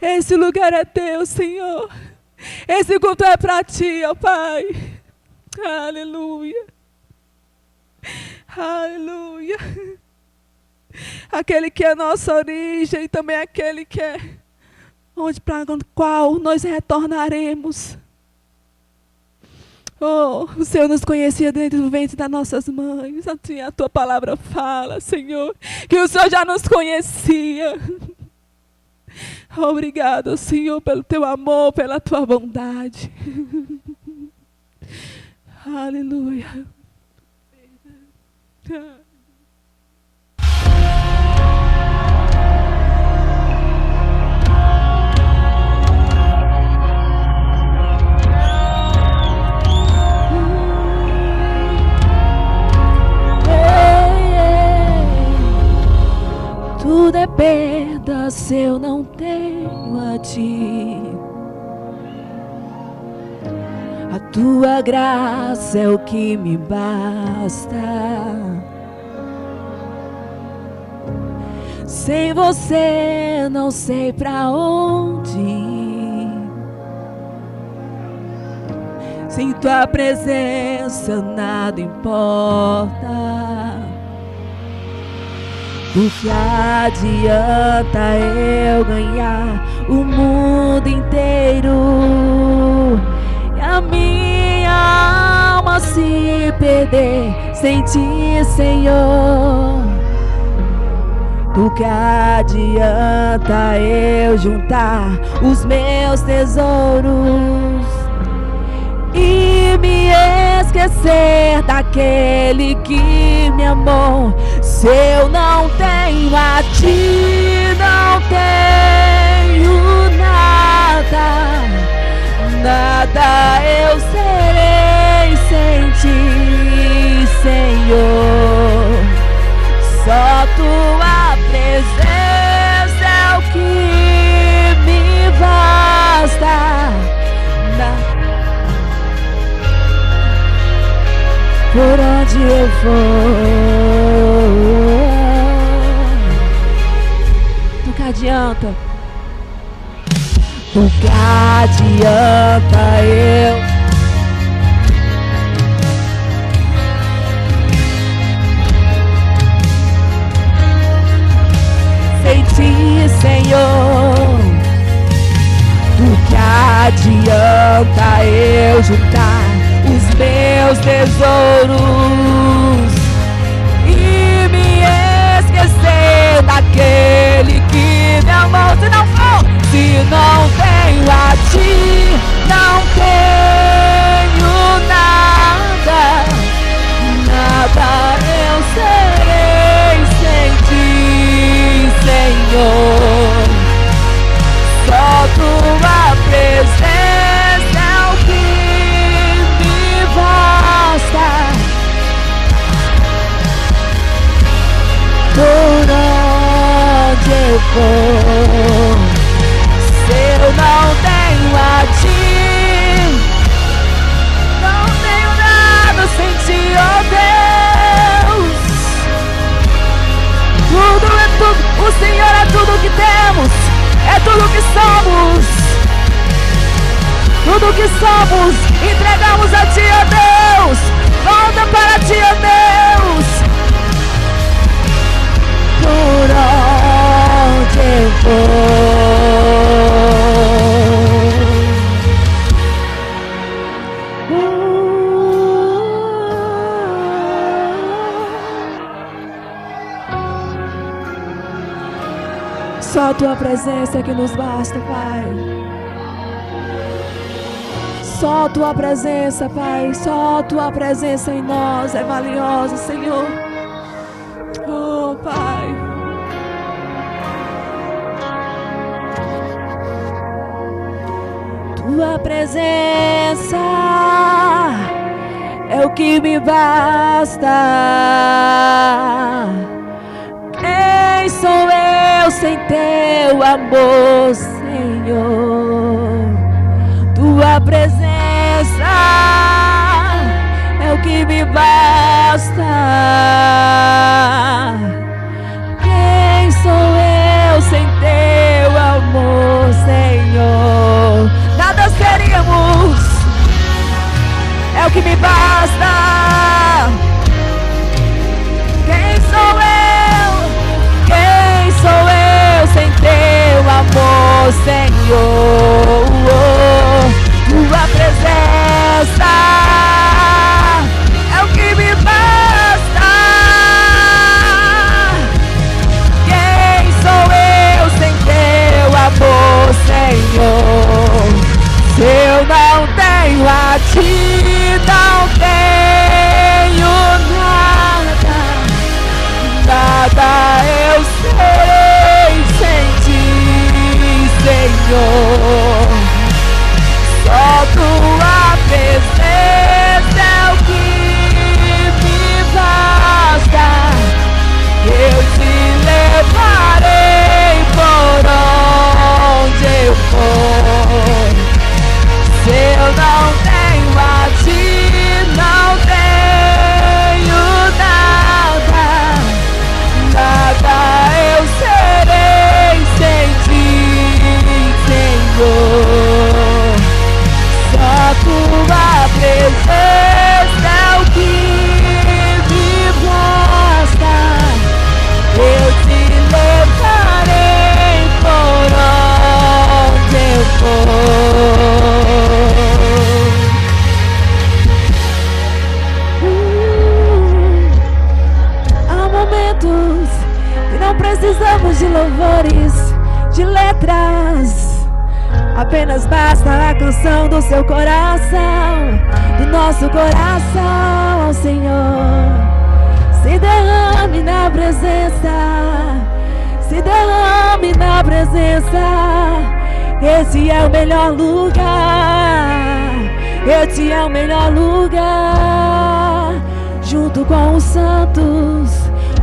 Esse lugar é teu, Senhor. Esse culto é para ti, ó Pai. Aleluia. Aleluia. Aquele que é a nossa origem e também aquele que é onde para o qual nós retornaremos. Oh, o Senhor nos conhecia dentro do ventre das nossas mães. Assim a tua palavra fala, Senhor, que o Senhor já nos conhecia. Obrigado, Senhor, pelo teu amor, pela tua bondade. Aleluia. Tudo é perda se eu não tenho a ti. A tua graça é o que me basta. Sem você não sei pra onde ir. Sem tua presença nada importa. O que adianta eu ganhar o mundo inteiro e a minha alma se perder sem ti, Senhor? Do que adianta eu juntar os meus tesouros e me esquecer daquele que me amou? Se eu não tenho a ti, não tenho nada, nada eu serei sem ti, Senhor. Só tua presença é o que me basta. Por onde eu for, do que adianta? Do que adianta eu sem ti, Senhor? Do que adianta eu juntar os meus tesouros e me esquecer daquele que me amou? Se não tenho a ti, não tenho nada, nada eu serei sem ti, Senhor. Só tua presença é o que me basta. Por onde eu for, se eu não tenho a ti, não tenho nada sem ti, ó Deus. Tudo é tudo, o Senhor é tudo que temos, é tudo que somos. Tudo que somos, entregamos a ti, ó Deus. Volta para ti, ó Deus. Por onde eu for, só tua presença que nos basta, Pai. Só tua presença, Pai. Só tua presença em nós é valiosa, Senhor. Oh, Pai. Tua presença é o que me basta. Quem sou eu sem teu amor, Senhor? Tua presença é o que me basta. Quem sou eu sem teu amor, Senhor? que me basta. Quem sou eu? Quem sou eu sem teu amor, Senhor? Tua presença é o que me basta. Quem sou eu sem teu amor, Senhor? Se eu não tenho a ti, não tenho nada. Nada eu serei sem ti, Senhor. Só tua presença é o que me basta. Eu te levarei por onde eu for. Se eu não tenho a ti, não tenho nada. Nada eu serei sem ti, Senhor. Só tua presença é o que me basta. Eu te levarei por onde eu for. Há momentos que não precisamos de louvores, de letras. Apenas basta a canção do seu coração, do nosso coração ao Senhor. Se derrame na presença, se derrame na presença. Esse é o melhor lugar, esse é o melhor lugar. Junto com os santos,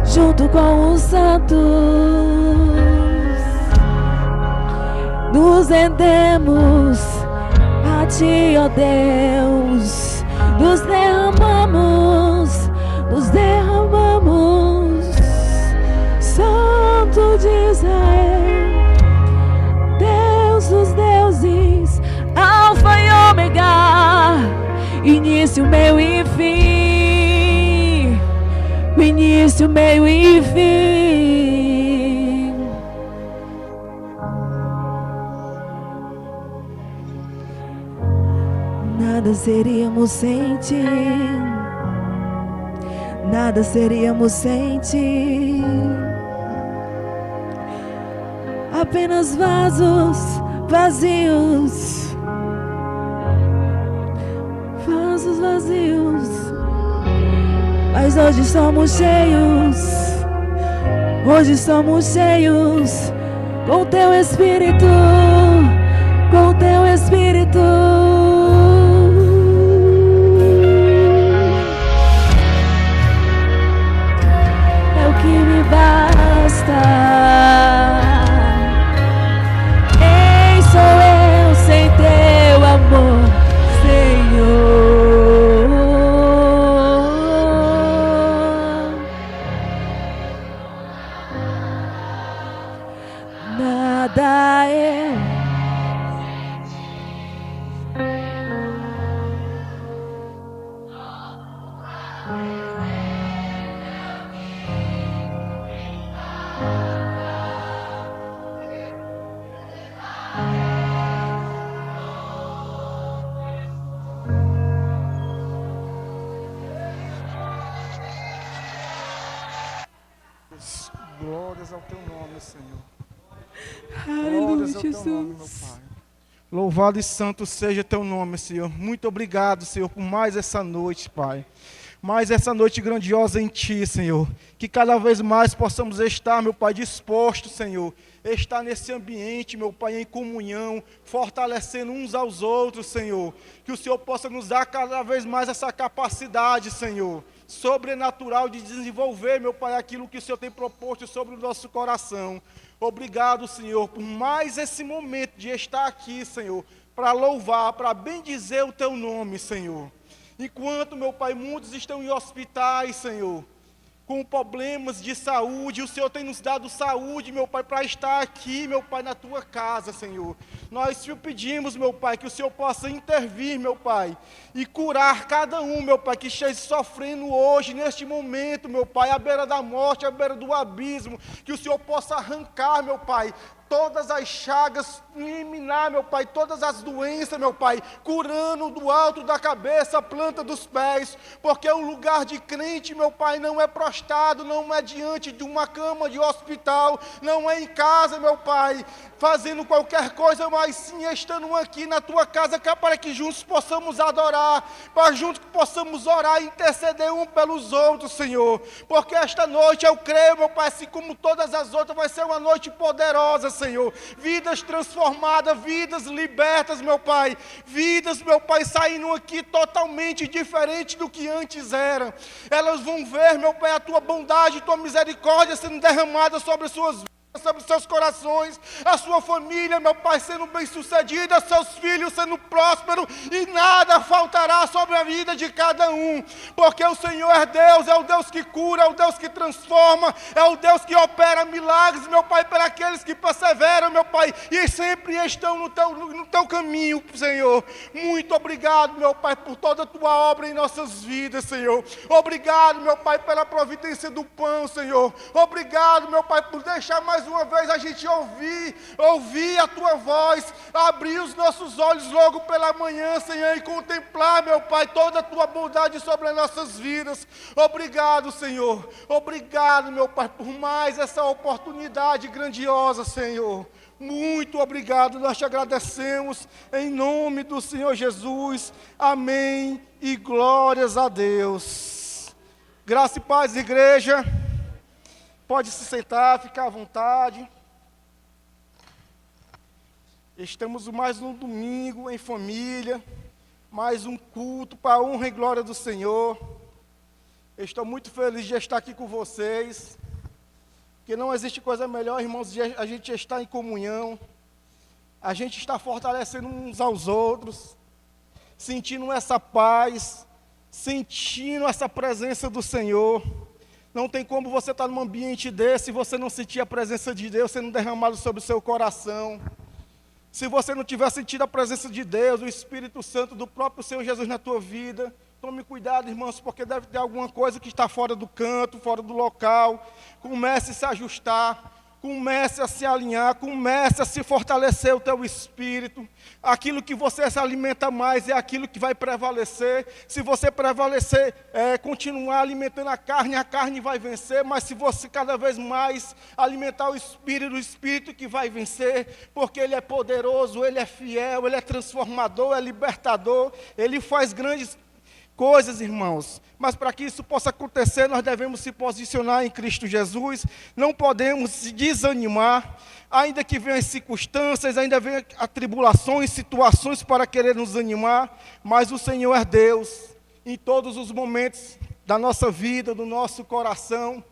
junto com os santos, nos rendemos a ti, ó Deus. Nos derramamos, nos derramamos. Santo de Israel, Deus dos deuses, Alfa e Ômega, início, meio e fim, início, meio e fim. Nada seríamos sem ti, nada seríamos sem ti. Apenas vasos vazios, vasos vazios. Mas hoje somos cheios, hoje somos cheios com teu Espírito, com teu Espírito. É o que me basta. Quem sou eu sem teu amor, Senhor? Nada eu. Glórias ao teu nome, Senhor. Aleluia, Glórias ao teu Jesus. nome, meu Pai. Louvado e santo seja teu nome, Senhor. Muito obrigado, Senhor, por mais essa noite, Pai. Mais essa noite grandiosa em Ti, Senhor. Que cada vez mais possamos estar, meu Pai, dispostos, Senhor. Estar nesse ambiente, meu Pai, em comunhão, fortalecendo uns aos outros, Senhor. Que o Senhor possa nos dar cada vez mais essa capacidade, Senhor, sobrenatural de desenvolver, meu Pai, aquilo que o Senhor tem proposto sobre o nosso coração. Obrigado, Senhor, por mais esse momento de estar aqui, Senhor, para louvar, para bendizer o Teu nome, Senhor. Enquanto, meu Pai, muitos estão em hospitais, Senhor, com problemas de saúde. O Senhor tem nos dado saúde, meu Pai, para estar aqui, meu Pai, na tua casa, Senhor. Nós te pedimos, meu Pai, que o Senhor possa intervir, meu Pai, e curar cada um, meu Pai, que esteja sofrendo hoje, neste momento, meu Pai, à beira da morte, à beira do abismo, que o Senhor possa arrancar, meu Pai, todas as chagas, eliminar, meu Pai, todas as doenças, meu Pai, curando do alto da cabeça, a planta dos pés, porque o lugar de crente, meu Pai, não é prostrado, não é diante de uma cama de hospital, não é em casa, meu Pai, fazendo qualquer coisa, mas sim estando aqui na tua casa, para que juntos possamos adorar, para juntos possamos orar e interceder um pelos outros, Senhor, porque esta noite eu creio, meu Pai, assim como todas as outras, vai ser uma noite poderosa, Senhor, vidas transformadas, vidas libertas, meu Pai, vidas, meu Pai, saindo aqui totalmente diferente do que antes eram. Elas vão ver, meu Pai, a tua bondade, tua misericórdia sendo derramada sobre as suas vidas, sobre os seus corações, a sua família, meu Pai, sendo bem-sucedida, seus filhos sendo prósperos, e nada faltará sobre a vida de cada um, porque o Senhor é o Deus que cura, é o Deus que transforma, é o Deus que opera milagres, meu Pai, para aqueles que perseveram, meu Pai, e sempre estão no teu caminho, Senhor. Muito obrigado, meu Pai, por toda a tua obra em nossas vidas, Senhor. Obrigado, meu Pai, pela providência do pão, Senhor. Obrigado, meu Pai, por deixar mais uma vez a gente ouvir a tua voz, abrir os nossos olhos logo pela manhã, Senhor, e contemplar, meu Pai, toda a tua bondade sobre as nossas vidas. Obrigado, Senhor. Obrigado, meu Pai, por mais essa oportunidade grandiosa, Senhor. Muito obrigado, nós te agradecemos em nome do Senhor Jesus. Amém e glórias a Deus. Graça e paz, igreja. Pode se sentar, ficar à vontade. Estamos mais um domingo em família, mais um culto para a honra e glória do Senhor. Estou muito feliz de estar aqui com vocês, porque não existe coisa melhor, irmãos, de a gente estar em comunhão, a gente está fortalecendo uns aos outros, sentindo essa paz, sentindo essa presença do Senhor. Não tem como você estar num ambiente desse e você não sentir a presença de Deus sendo derramado sobre o seu coração. Se você não tiver sentido a presença de Deus, o Espírito Santo, do próprio Senhor Jesus na tua vida, tome cuidado, irmãos, porque deve ter alguma coisa que está fora do canto, fora do local. Comece a se ajustar, comece a se alinhar, comece a se fortalecer o teu espírito. Aquilo que você se alimenta mais é aquilo que vai prevalecer. Se você prevalecer, continuar alimentando a carne vai vencer. Mas se você cada vez mais alimentar o Espírito que vai vencer, porque Ele é poderoso, Ele é fiel, Ele é transformador, é libertador, Ele faz grandes coisas, irmãos. Mas para que isso possa acontecer, nós devemos se posicionar em Cristo Jesus. Não podemos se desanimar, ainda que venham as circunstâncias, ainda venham atribulações, situações para querer nos animar, mas o Senhor é Deus em todos os momentos da nossa vida, do nosso coração.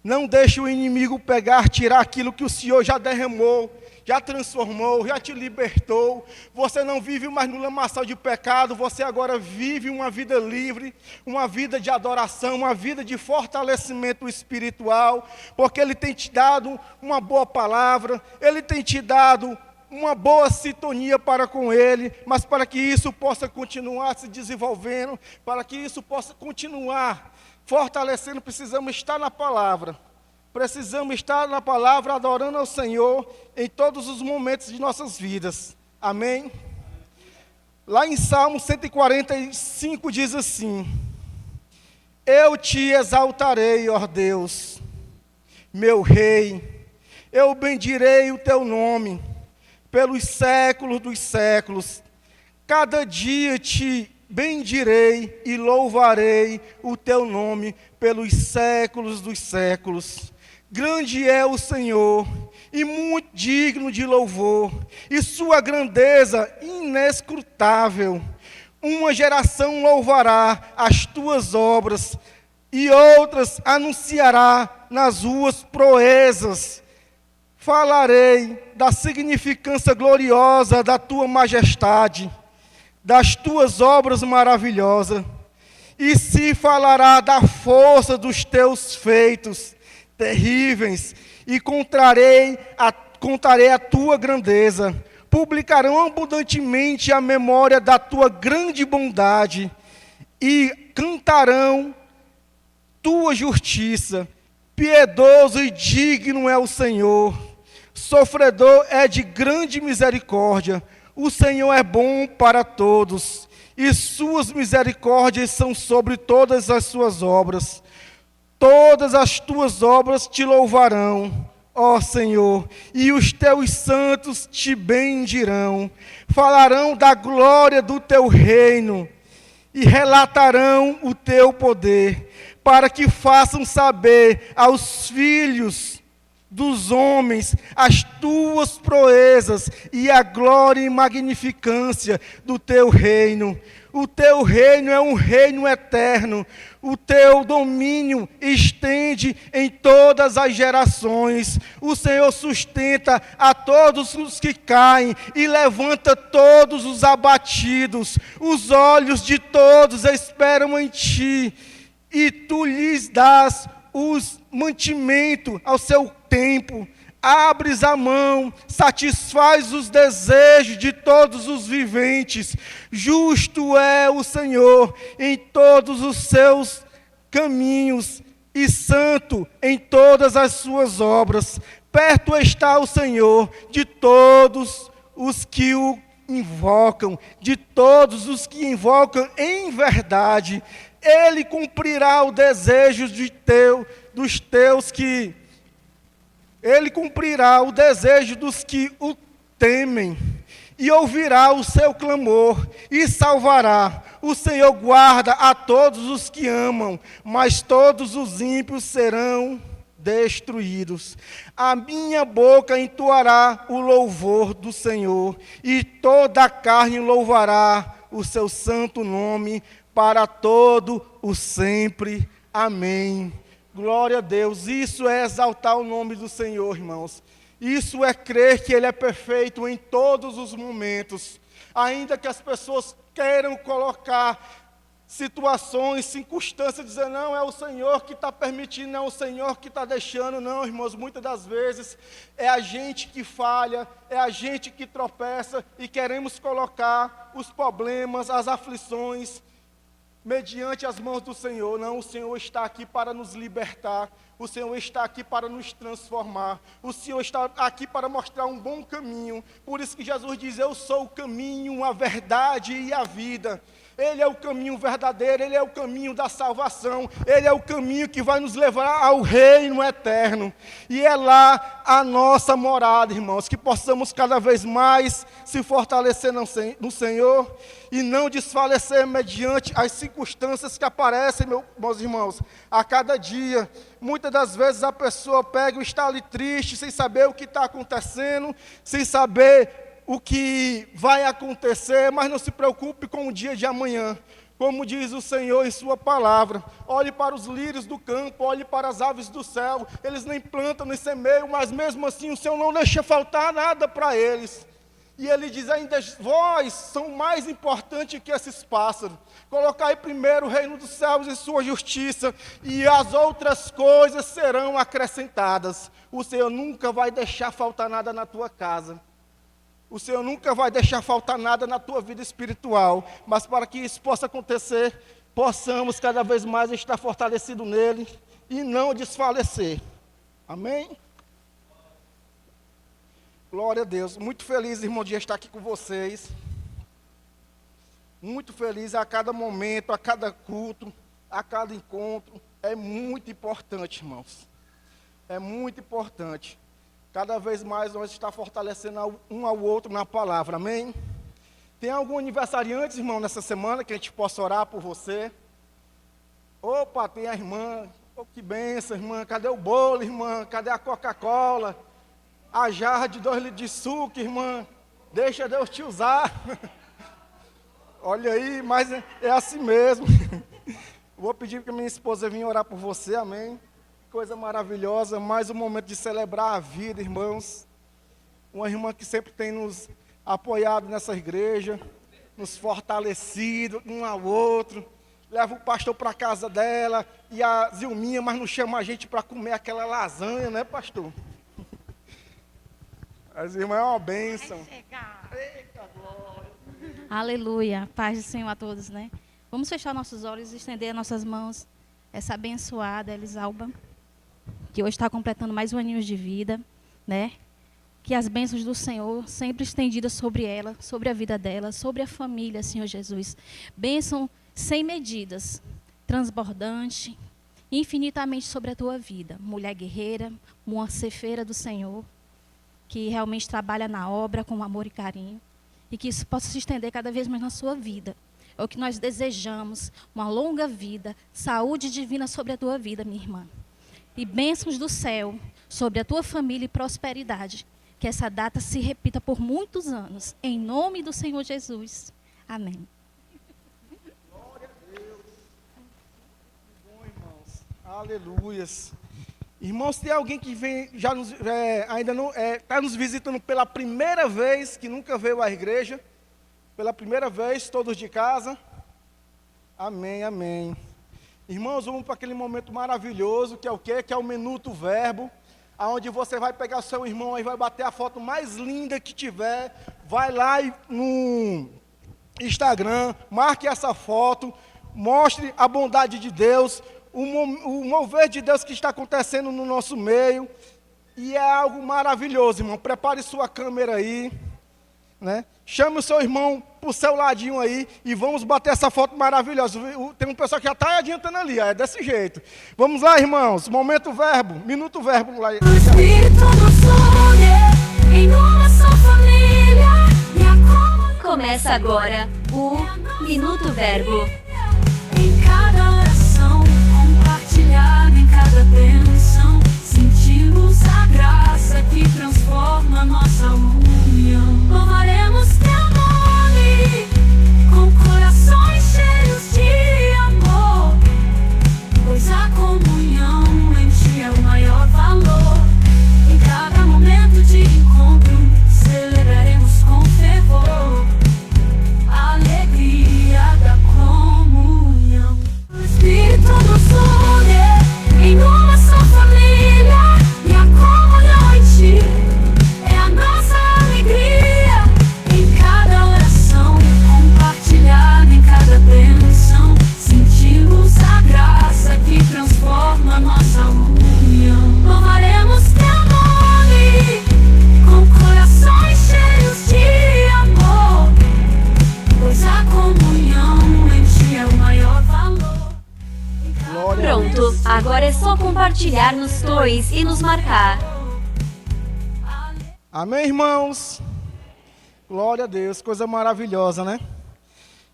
Não deixe o inimigo pegar, tirar aquilo que o Senhor já derramou, já transformou, já te libertou. Você não vive mais no lamaçal de pecado, você agora vive uma vida livre, uma vida de adoração, uma vida de fortalecimento espiritual, porque Ele tem te dado uma boa palavra, Ele tem te dado uma boa sintonia para com Ele, mas para que isso possa continuar se desenvolvendo, para que isso possa continuar fortalecendo, precisamos estar na palavra. Precisamos estar na palavra, adorando ao Senhor em todos os momentos de nossas vidas. Amém? Lá em Salmo 145 diz assim: eu te exaltarei, ó Deus, meu Rei, eu bendirei o teu nome pelos séculos dos séculos. Cada dia te bendirei e louvarei o teu nome pelos séculos dos séculos. Grande é o Senhor, e muito digno de louvor, e sua grandeza inescrutável. Uma geração louvará as tuas obras, e outras anunciará nas ruas proezas. Falarei da significância gloriosa da tua majestade, das tuas obras maravilhosas, e se falará da força dos teus feitos terríveis, e contarei a tua grandeza. Publicarão abundantemente a memória da tua grande bondade, e cantarão tua justiça. Piedoso e digno é o Senhor, sofredor é de grande misericórdia. O Senhor é bom para todos, e suas misericórdias são sobre todas as suas obras. Todas as tuas obras te louvarão, ó Senhor, e os teus santos te bendirão. Falarão da glória do teu reino e relatarão o teu poder, para que façam saber aos filhos dos homens as tuas proezas e a glória e magnificância do teu reino. O teu reino é um reino eterno, o teu domínio estende em todas as gerações. O Senhor sustenta a todos os que caem e levanta todos os abatidos. Os olhos de todos esperam em ti, e tu lhes dás os mantimento ao seu tempo. Abres a mão, satisfaz os desejos de todos os viventes. Justo é o Senhor em todos os seus caminhos, e santo em todas as suas obras. Perto está o Senhor de todos os que o invocam, de todos os que invocam em verdade. Ele cumprirá o desejo dos teus que... Ele cumprirá o desejo dos que o temem, e ouvirá o seu clamor, e salvará. O Senhor guarda a todos os que amam, mas todos os ímpios serão destruídos. A minha boca entoará o louvor do Senhor, e toda a carne louvará o seu santo nome, para todo o sempre. Amém. Glória a Deus. Isso é exaltar o nome do Senhor, irmãos. Isso é crer que Ele é perfeito em todos os momentos. Ainda que as pessoas queiram colocar situações, circunstâncias, dizer, não, é o Senhor que está permitindo, não é o Senhor que está deixando. Não, irmãos, muitas das vezes é a gente que falha, é a gente que tropeça, e queremos colocar os problemas, as aflições, mediante as mãos do Senhor. Não, o Senhor está aqui para nos libertar, o Senhor está aqui para nos transformar, o Senhor está aqui para mostrar um bom caminho. Por isso que Jesus diz, eu sou o caminho, a verdade e a vida. Ele é o caminho verdadeiro, Ele é o caminho da salvação, Ele é o caminho que vai nos levar ao reino eterno. E é lá a nossa morada, irmãos, que possamos cada vez mais se fortalecer no Senhor e não desfalecer mediante as circunstâncias que aparecem, meus irmãos, a cada dia. Muitas das vezes a pessoa pega e está ali triste, sem saber o que está acontecendo, sem saber o que vai acontecer, mas não se preocupe com o dia de amanhã. Como diz o Senhor em sua palavra, olhe para os lírios do campo, olhe para as aves do céu, eles nem plantam, nem semeiam, mas mesmo assim o Senhor não deixa faltar nada para eles. E Ele diz ainda, vós são mais importantes que esses pássaros. Colocai primeiro o reino dos céus e sua justiça, e as outras coisas serão acrescentadas. O Senhor nunca vai deixar faltar nada na tua casa. O Senhor nunca vai deixar faltar nada na tua vida espiritual, mas para que isso possa acontecer, possamos cada vez mais estar fortalecidos nele e não desfalecer. Amém? Glória a Deus. Muito feliz, irmão, de estar aqui com vocês. Muito feliz a cada momento, a cada culto, a cada encontro. É muito importante, irmãos. É muito importante. Cada vez mais nós estamos fortalecendo um ao outro na palavra, amém? Tem algum aniversariante, irmão, nessa semana que a gente possa orar por você? Opa, tem a irmã. Oh, que bênção, irmã. Cadê o bolo, irmã? Cadê a Coca-Cola? A jarra de 2 litros de suco, irmã. Deixa Deus te usar. Olha aí, mas é assim mesmo. Vou pedir para minha esposa vir orar por você, amém? Coisa maravilhosa, mais um momento de celebrar a vida, irmãos. Uma irmã que sempre tem nos apoiado nessa igreja, nos fortalecido um ao outro, leva o pastor para a casa dela, e a Zilminha, mas não chama a gente para comer aquela lasanha, né, pastor? As irmãs é uma bênção. Eita, glória. Aleluia. Paz do Senhor a todos, né? Vamos fechar nossos olhos e estender nossas mãos. Essa abençoada Elisalba, que hoje está completando mais um aninho de vida, né? Que as bênçãos do Senhor sempre estendidas sobre ela, sobre a vida dela, sobre a família, Senhor Jesus. Bênção sem medidas, transbordante, infinitamente sobre a tua vida. Mulher guerreira, uma cefeira do Senhor, que realmente trabalha na obra com amor e carinho. E que isso possa se estender cada vez mais na sua vida. É o que nós desejamos, uma longa vida, saúde divina sobre a tua vida, minha irmã. E bênçãos do céu sobre a tua família e prosperidade. Que essa data se repita por muitos anos. Em nome do Senhor Jesus. Amém. Glória a Deus. Que bom, irmãos. Aleluias. Irmãos, tem alguém que vem, já nos, ainda não está nos visitando pela primeira vez, que nunca veio à igreja? Pela primeira vez, todos de casa? Amém, amém. Irmãos, vamos para aquele momento maravilhoso, que é o quê? Que é o Minuto Verbo, onde você vai pegar o seu irmão e vai bater a foto mais linda que tiver, vai lá no Instagram, marque essa foto, mostre a bondade de Deus, o mover de Deus que está acontecendo no nosso meio, e é algo maravilhoso, irmão. Prepare sua câmera aí, né? Chame o seu irmão para o seu ladinho aí e vamos bater essa foto maravilhosa. Tem um pessoal que já está adiantando ali, é desse jeito. Vamos lá, irmãos, momento verbo, minuto verbo lá. O Espírito nos une em uma só família e a Começa agora o Minuto Verbo. em cada oração, compartilhada em cada bênção, sentimos a graça que transforma nossa união. Louvaremos teu nome com corações cheios de amor, pois a comunhão em ti é o maior valor. Em cada momento de encontro, celebraremos com fervor a alegria da comunhão. O Espírito nos une em uma só família e a comunhão em ti é a nossa alegria. Em cada oração, compartilhada em cada bênção, sentimos a graça que transforma nossa união. Louvaremos teu nome com corações cheios de amor, pois a comunhão em ti é o maior valor. Glória a Pronto, Deus. agora é só compartilhar nos stories e nos marcar. Amém, irmãos? Glória a Deus, coisa maravilhosa, né?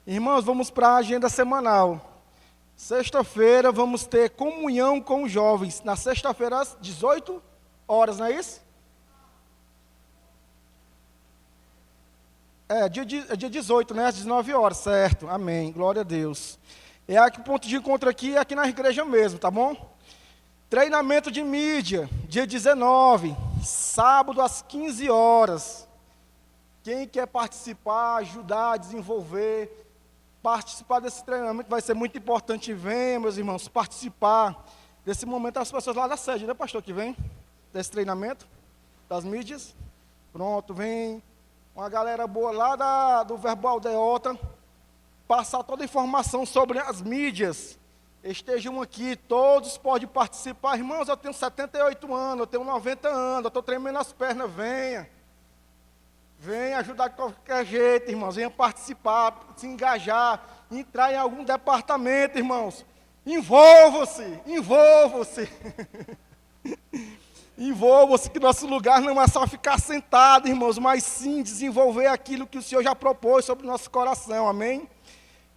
Irmãos, vamos para a agenda semanal. Sexta-feira vamos ter comunhão com os jovens. Na sexta-feira às 18 horas, não é isso? É dia 18, né? Às 19 horas, certo. Amém, glória a Deus. É aqui o ponto de encontro aqui, é aqui na igreja mesmo, tá bom? Treinamento de mídia, dia 19, sábado às 15 horas. Quem quer participar, ajudar, desenvolver, participar desse treinamento vai ser muito importante. Venha, meus irmãos, participar desse momento. As pessoas lá da sede, né, pastor, que vem desse treinamento, das mídias. Pronto, vem uma galera boa lá do Verbo Aldeota, passar toda a informação sobre as mídias. Estejam aqui, todos podem participar. Irmãos, eu tenho 78 anos, eu tenho 90 anos, eu estou tremendo as pernas, venha. Venha ajudar de qualquer jeito, irmãos. Venha participar, se engajar, entrar em algum departamento, irmãos. Envolva-se, envolva-se. Envolva-se, que nosso lugar não é só ficar sentado, irmãos, mas sim desenvolver aquilo que o Senhor já propôs sobre o nosso coração, amém?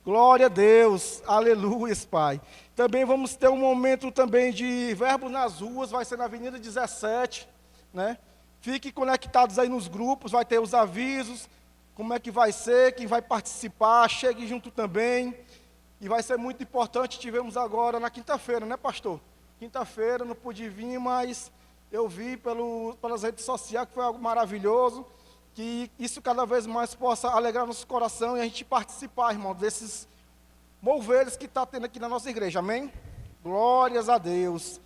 Glória a Deus, aleluia, Pai. Também vamos ter um momento também de verbo nas ruas, vai ser na Avenida 17, né? Fiquem conectados aí nos grupos, vai ter os avisos, como é que vai ser, quem vai participar, chegue junto também. E vai ser muito importante, tivemos agora na quinta-feira, né, pastor? Quinta-feira, não pude vir, mas eu vi pelas redes sociais que foi algo maravilhoso, que isso cada vez mais possa alegrar nosso coração e a gente participar, irmão, desses moveres que está tendo aqui na nossa igreja, amém? Glórias a Deus.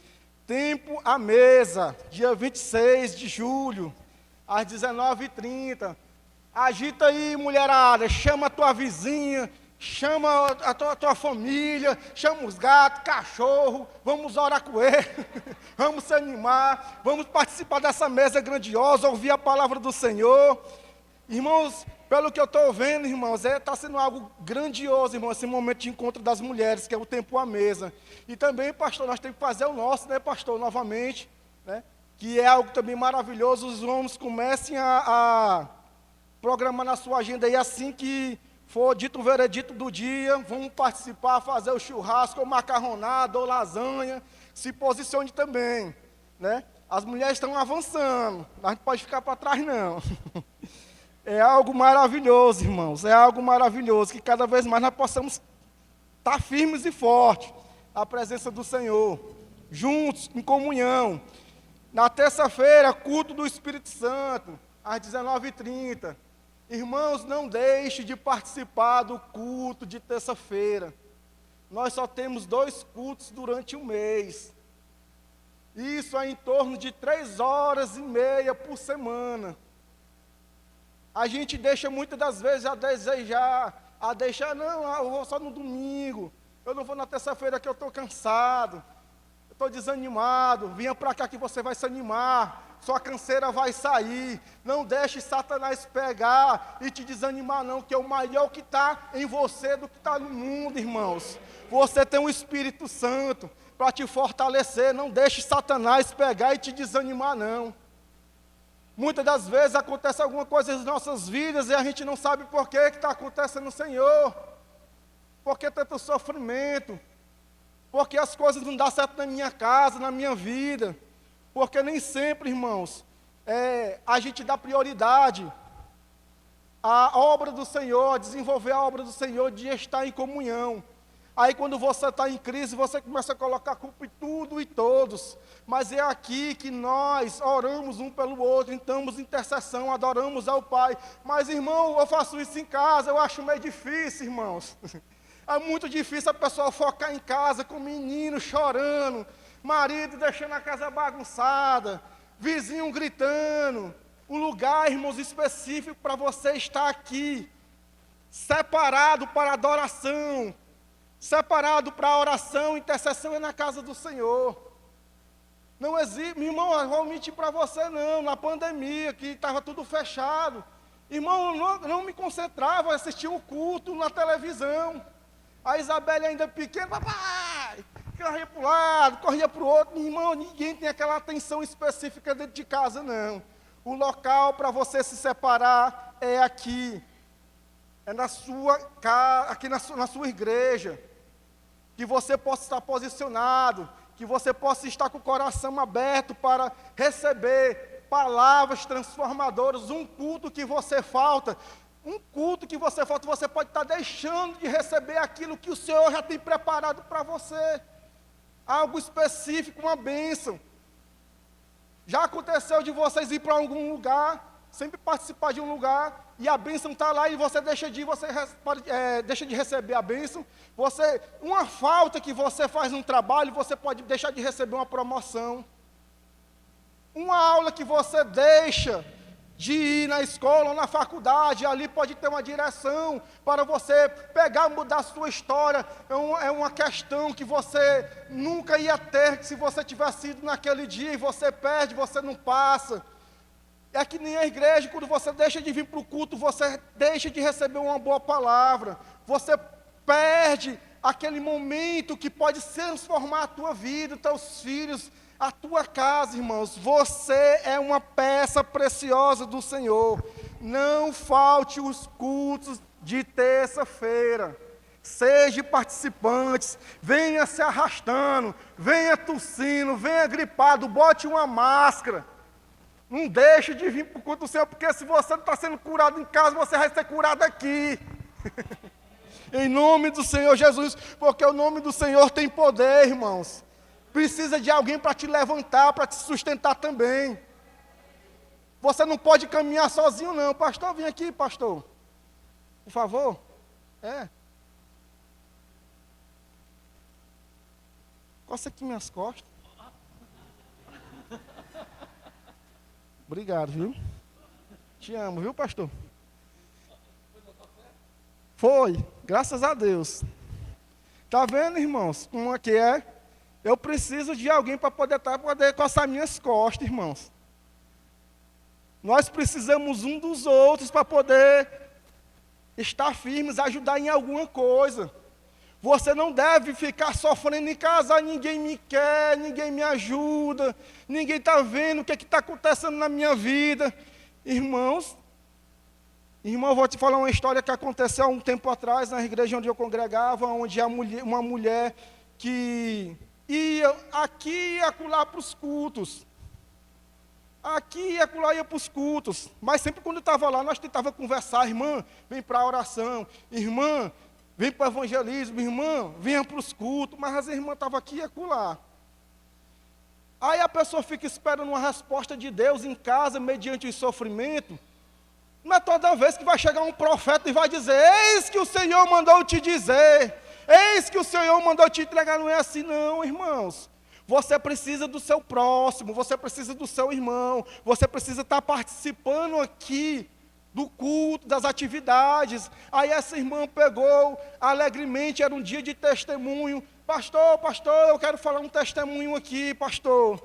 Tempo à mesa, dia 26 de julho, às 19h30. Agita aí, mulherada, chama a tua vizinha, chama a tua família, chama os gatos, cachorro, vamos orar com ele, vamos se animar, vamos participar dessa mesa grandiosa, ouvir a palavra do Senhor. Irmãos, pelo que eu estou vendo, irmãos, está sendo algo grandioso, irmãos, esse momento de encontro das mulheres, que é o tempo à mesa. E também, pastor, nós temos que fazer o nosso, né, pastor, novamente, né, que é algo também maravilhoso. Os homens comecem a programar na sua agenda aí, assim que for dito o veredito do dia, vamos participar, fazer o churrasco, ou macarronada, ou lasanha, se posicione também, né? As mulheres estão avançando, a gente não pode ficar para trás, não. É algo maravilhoso, irmãos, é algo maravilhoso, que cada vez mais nós possamos estar firmes e fortes na presença do Senhor, juntos, em comunhão. Na terça-feira, culto do Espírito Santo, às 19h30. Irmãos, não deixe de participar do culto de terça-feira. Nós só temos 2 cultos durante o mês. Isso é em torno de 3h30 por semana. A gente deixa muitas das vezes não, eu vou só no domingo, eu não vou na terça-feira que eu estou cansado, eu estou desanimado. Venha para cá que você vai se animar, sua canseira vai sair. Não deixe Satanás pegar e te desanimar não, que é o maior que está em você do que está no mundo, irmãos. Você tem o Espírito Santo para te fortalecer, não deixe Satanás pegar e te desanimar não. Muitas das vezes acontece alguma coisa nas nossas vidas e a gente não sabe por que está acontecendo, Senhor. Por que tanto sofrimento? Porque as coisas não dão certo na minha casa, na minha vida. Porque nem sempre, irmãos, a gente dá prioridade à obra do Senhor, a desenvolver a obra do Senhor, de estar em comunhão. Aí quando você está em crise, você começa a colocar culpa em tudo e todos. Mas é aqui que nós oramos um pelo outro, entramos em intercessão, adoramos ao Pai. Mas, irmão, eu faço isso em casa, eu acho meio difícil, irmãos. É muito difícil a pessoa focar em casa com o menino chorando, marido deixando a casa bagunçada, vizinho gritando. Um lugar, irmãos, específico para você estar aqui, separado para adoração, separado para oração, intercessão, é na casa do Senhor. Não existe, meu irmão, eu vou mentir para você não, na pandemia, que estava tudo fechado, irmão, eu não me concentrava, eu assistia o culto na televisão. A Isabelle ainda pequena, papai, corria para um lado, corria para o outro. Irmão, ninguém tem aquela atenção específica dentro de casa, não. O local para você se separar é aqui, é na sua casa, aqui na sua igreja. Que você possa estar posicionado, que você possa estar com o coração aberto para receber palavras transformadoras. Um culto que você falta, você pode estar deixando de receber aquilo que o Senhor já tem preparado para você. Algo específico, uma bênção. Já aconteceu de vocês ir para algum lugar, sempre participar de um lugar, e a bênção está lá e você deixa de ir, deixa de receber a bênção. Uma falta que você faz no trabalho, você pode deixar de receber uma promoção. Uma aula que você deixa de ir na escola ou na faculdade, ali pode ter uma direção para você pegar, mudar a sua história. É uma questão que você nunca ia ter, que se você tivesse ido naquele dia e você perde, você não passa. É que nem a igreja, quando você deixa de vir para o culto, você deixa de receber uma boa palavra, você perde aquele momento que pode transformar a tua vida, os teus filhos, a tua casa, irmãos. Você é uma peça preciosa do Senhor. Não falte os cultos de terça-feira. Seja participantes, venha se arrastando, venha tossindo, venha gripado, bote uma máscara. Não deixe de vir para o culto do Senhor, porque se você não está sendo curado em casa, você vai ser curado aqui. Em nome do Senhor Jesus, porque o nome do Senhor tem poder, irmãos. Precisa de alguém para te levantar, para te sustentar também. Você não pode caminhar sozinho não. Pastor, vem aqui, pastor. Por favor. Coça aqui minhas costas. Obrigado, viu? Te amo, viu, pastor? Foi, graças a Deus. Tá vendo, irmãos, como é que é? Eu preciso de alguém para poder coçar minhas costas, irmãos. Nós precisamos um dos outros para poder estar firmes, ajudar em alguma coisa. Você não deve ficar sofrendo em casa, ninguém me quer, ninguém me ajuda, ninguém está vendo o que está acontecendo na minha vida. Irmãos, eu vou te falar uma história que aconteceu há um tempo atrás, na igreja onde eu congregava, onde uma mulher que ia aqui e acolá para os cultos. Aqui e acolá ia para os cultos. Mas sempre quando eu estava lá, nós tentávamos conversar. Irmã, vem para a oração. Irmã, vem para o evangelismo. Irmã, venha para os cultos. Mas as irmãs estavam aqui e acolá. Aí a pessoa fica esperando uma resposta de Deus em casa, mediante o sofrimento. Não é toda vez que vai chegar um profeta e vai dizer: eis que o Senhor mandou te dizer, eis que o Senhor mandou te entregar. Não é assim não, irmãos. Você precisa do seu próximo, você precisa do seu irmão, você precisa estar participando aqui do culto, das atividades. Aí essa irmã pegou alegremente, era um dia de testemunho. Pastor, eu quero falar um testemunho aqui, pastor.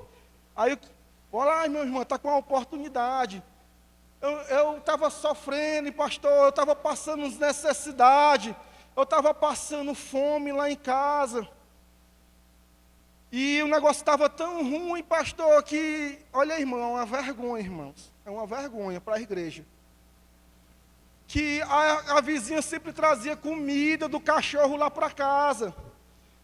Aí, olá, meu irmão, está com uma oportunidade. Eu estava sofrendo, pastor, eu estava passando necessidade, eu estava passando fome lá em casa. E o negócio estava tão ruim, pastor, que, olha, irmão, é uma vergonha, irmãos. É uma vergonha para a igreja. Que a vizinha sempre trazia comida do cachorro lá para casa.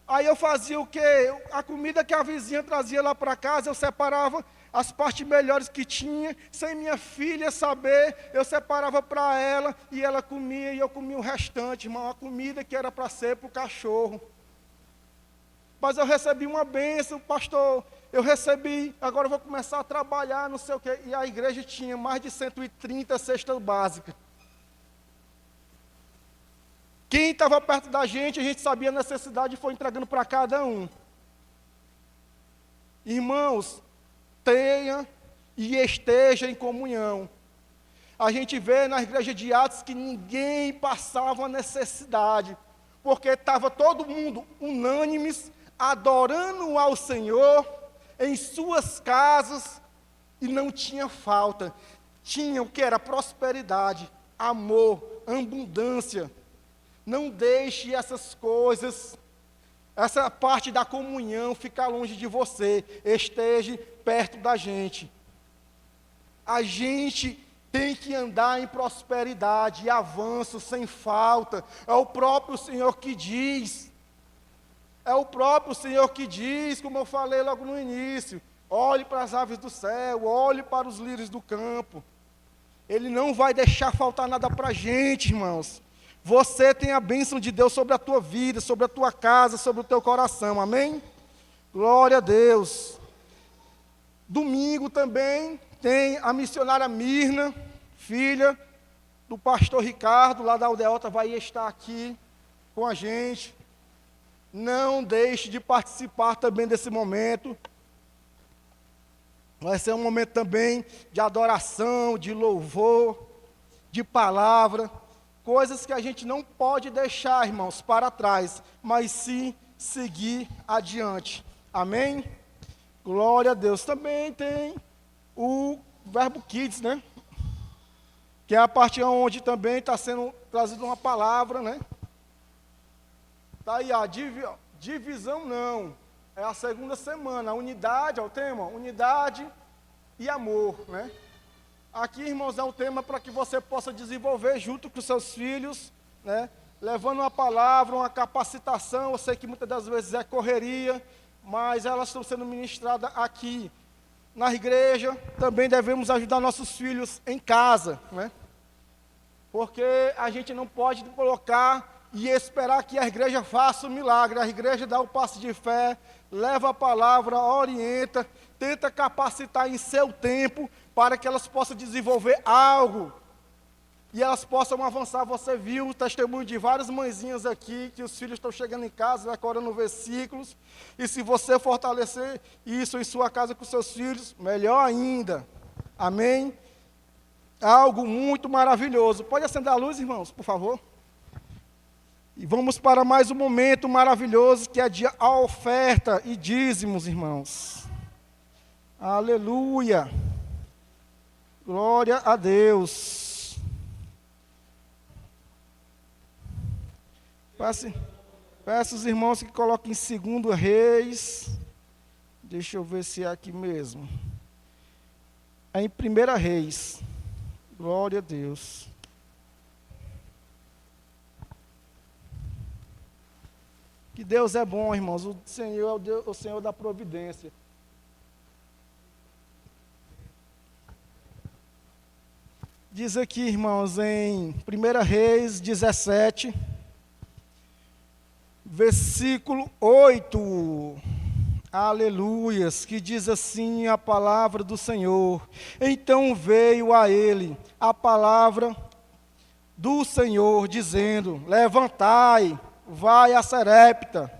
Aí eu fazia o quê? A comida que a vizinha trazia lá para casa, eu separava as partes melhores que tinha, sem minha filha saber, eu separava para ela, e ela comia, e eu comia o restante, irmão, a comida que era para ser para o cachorro. Mas eu recebi uma bênção, pastor, eu recebi, agora eu vou começar a trabalhar, não sei o quê. E a igreja tinha mais de 130 cestas básicas. Quem estava perto da gente, a gente sabia a necessidade e foi entregando para cada um. Irmãos, tenha e esteja em comunhão. A gente vê na igreja de Atos que ninguém passava necessidade, porque estava todo mundo unânimes, adorando ao Senhor em suas casas, e não tinha falta. Tinha o que era prosperidade, amor, abundância. Não deixe essas coisas, essa parte da comunhão ficar longe de você. Esteja perto da gente. A gente tem que andar em prosperidade e avanço sem falta. É o próprio Senhor que diz. É o próprio Senhor que diz, como eu falei logo no início: olhe para as aves do céu, olhe para os lírios do campo. Ele não vai deixar faltar nada para a gente, irmãos. Você tem a bênção de Deus sobre a tua vida, sobre a tua casa, sobre o teu coração, amém? Glória a Deus. Domingo também tem a missionária Mirna, filha do pastor Ricardo, lá da Aldeota, vai estar aqui com a gente. Não deixe de participar também desse momento. Vai ser um momento também de adoração, de louvor, de palavra. Coisas que a gente não pode deixar, irmãos, para trás, mas sim seguir adiante. Amém? Glória a Deus. Também tem o Verbo Kids, né? Que é a parte onde também está sendo trazida uma palavra, né? Está aí, a divisão não. É a segunda semana. A unidade, é o tema, unidade e amor, né? Aqui, irmãos, é um tema para que você possa desenvolver junto com os seus filhos, né? Levando uma palavra, uma capacitação. Eu sei que muitas das vezes é correria, mas elas estão sendo ministradas aqui na igreja. Também devemos ajudar nossos filhos em casa, né? Porque a gente não pode colocar e esperar que a igreja faça o milagre. A igreja dá o passo de fé, leva a palavra, orienta, tenta capacitar em seu tempo, para que elas possam desenvolver algo e elas possam avançar. Você viu o testemunho de várias mãezinhas aqui, que os filhos estão chegando em casa, decorando versículos, e se você fortalecer isso em sua casa com seus filhos, melhor ainda. Amém? Algo muito maravilhoso. Pode acender a luz, irmãos, por favor? E vamos para mais um momento maravilhoso, que é a oferta e dízimos, irmãos. Aleluia. Glória a Deus. Peço os irmãos que coloquem em 2 Reis. Deixa eu ver se é aqui mesmo. É em 1 Reis. Glória a Deus. Que Deus é bom, irmãos. O Senhor é o Senhor da providência. Diz aqui, irmãos, em 1 Reis 17, versículo 8. Aleluias, que diz assim a palavra do Senhor. Então veio a ele a palavra do Senhor, dizendo: levantai, vai a Sarepta,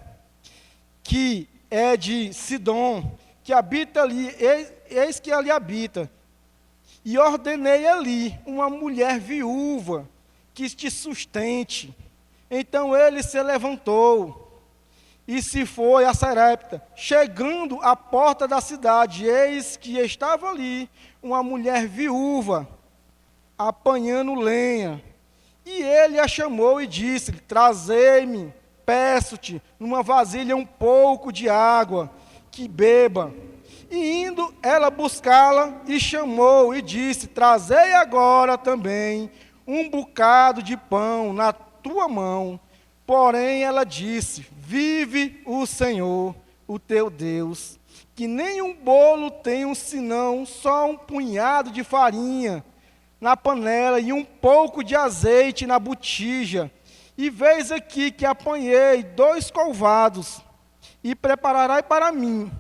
que é de Sidom, que habita ali, eis que ali habita. E ordenei ali uma mulher viúva, que te sustente. Então ele se levantou e se foi a Sarepta. Chegando à porta da cidade, eis que estava ali uma mulher viúva, apanhando lenha. E ele a chamou e disse: trazei-me, peço-te, numa vasilha um pouco de água, que beba. E indo ela buscá-la, e chamou e disse: trazei agora também um bocado de pão na tua mão. Porém ela disse: vive o Senhor, o teu Deus, que nem um bolo tenho, senão só um punhado de farinha na panela e um pouco de azeite na botija. E veis aqui que apanhei 2 colvados, e prepararei para mim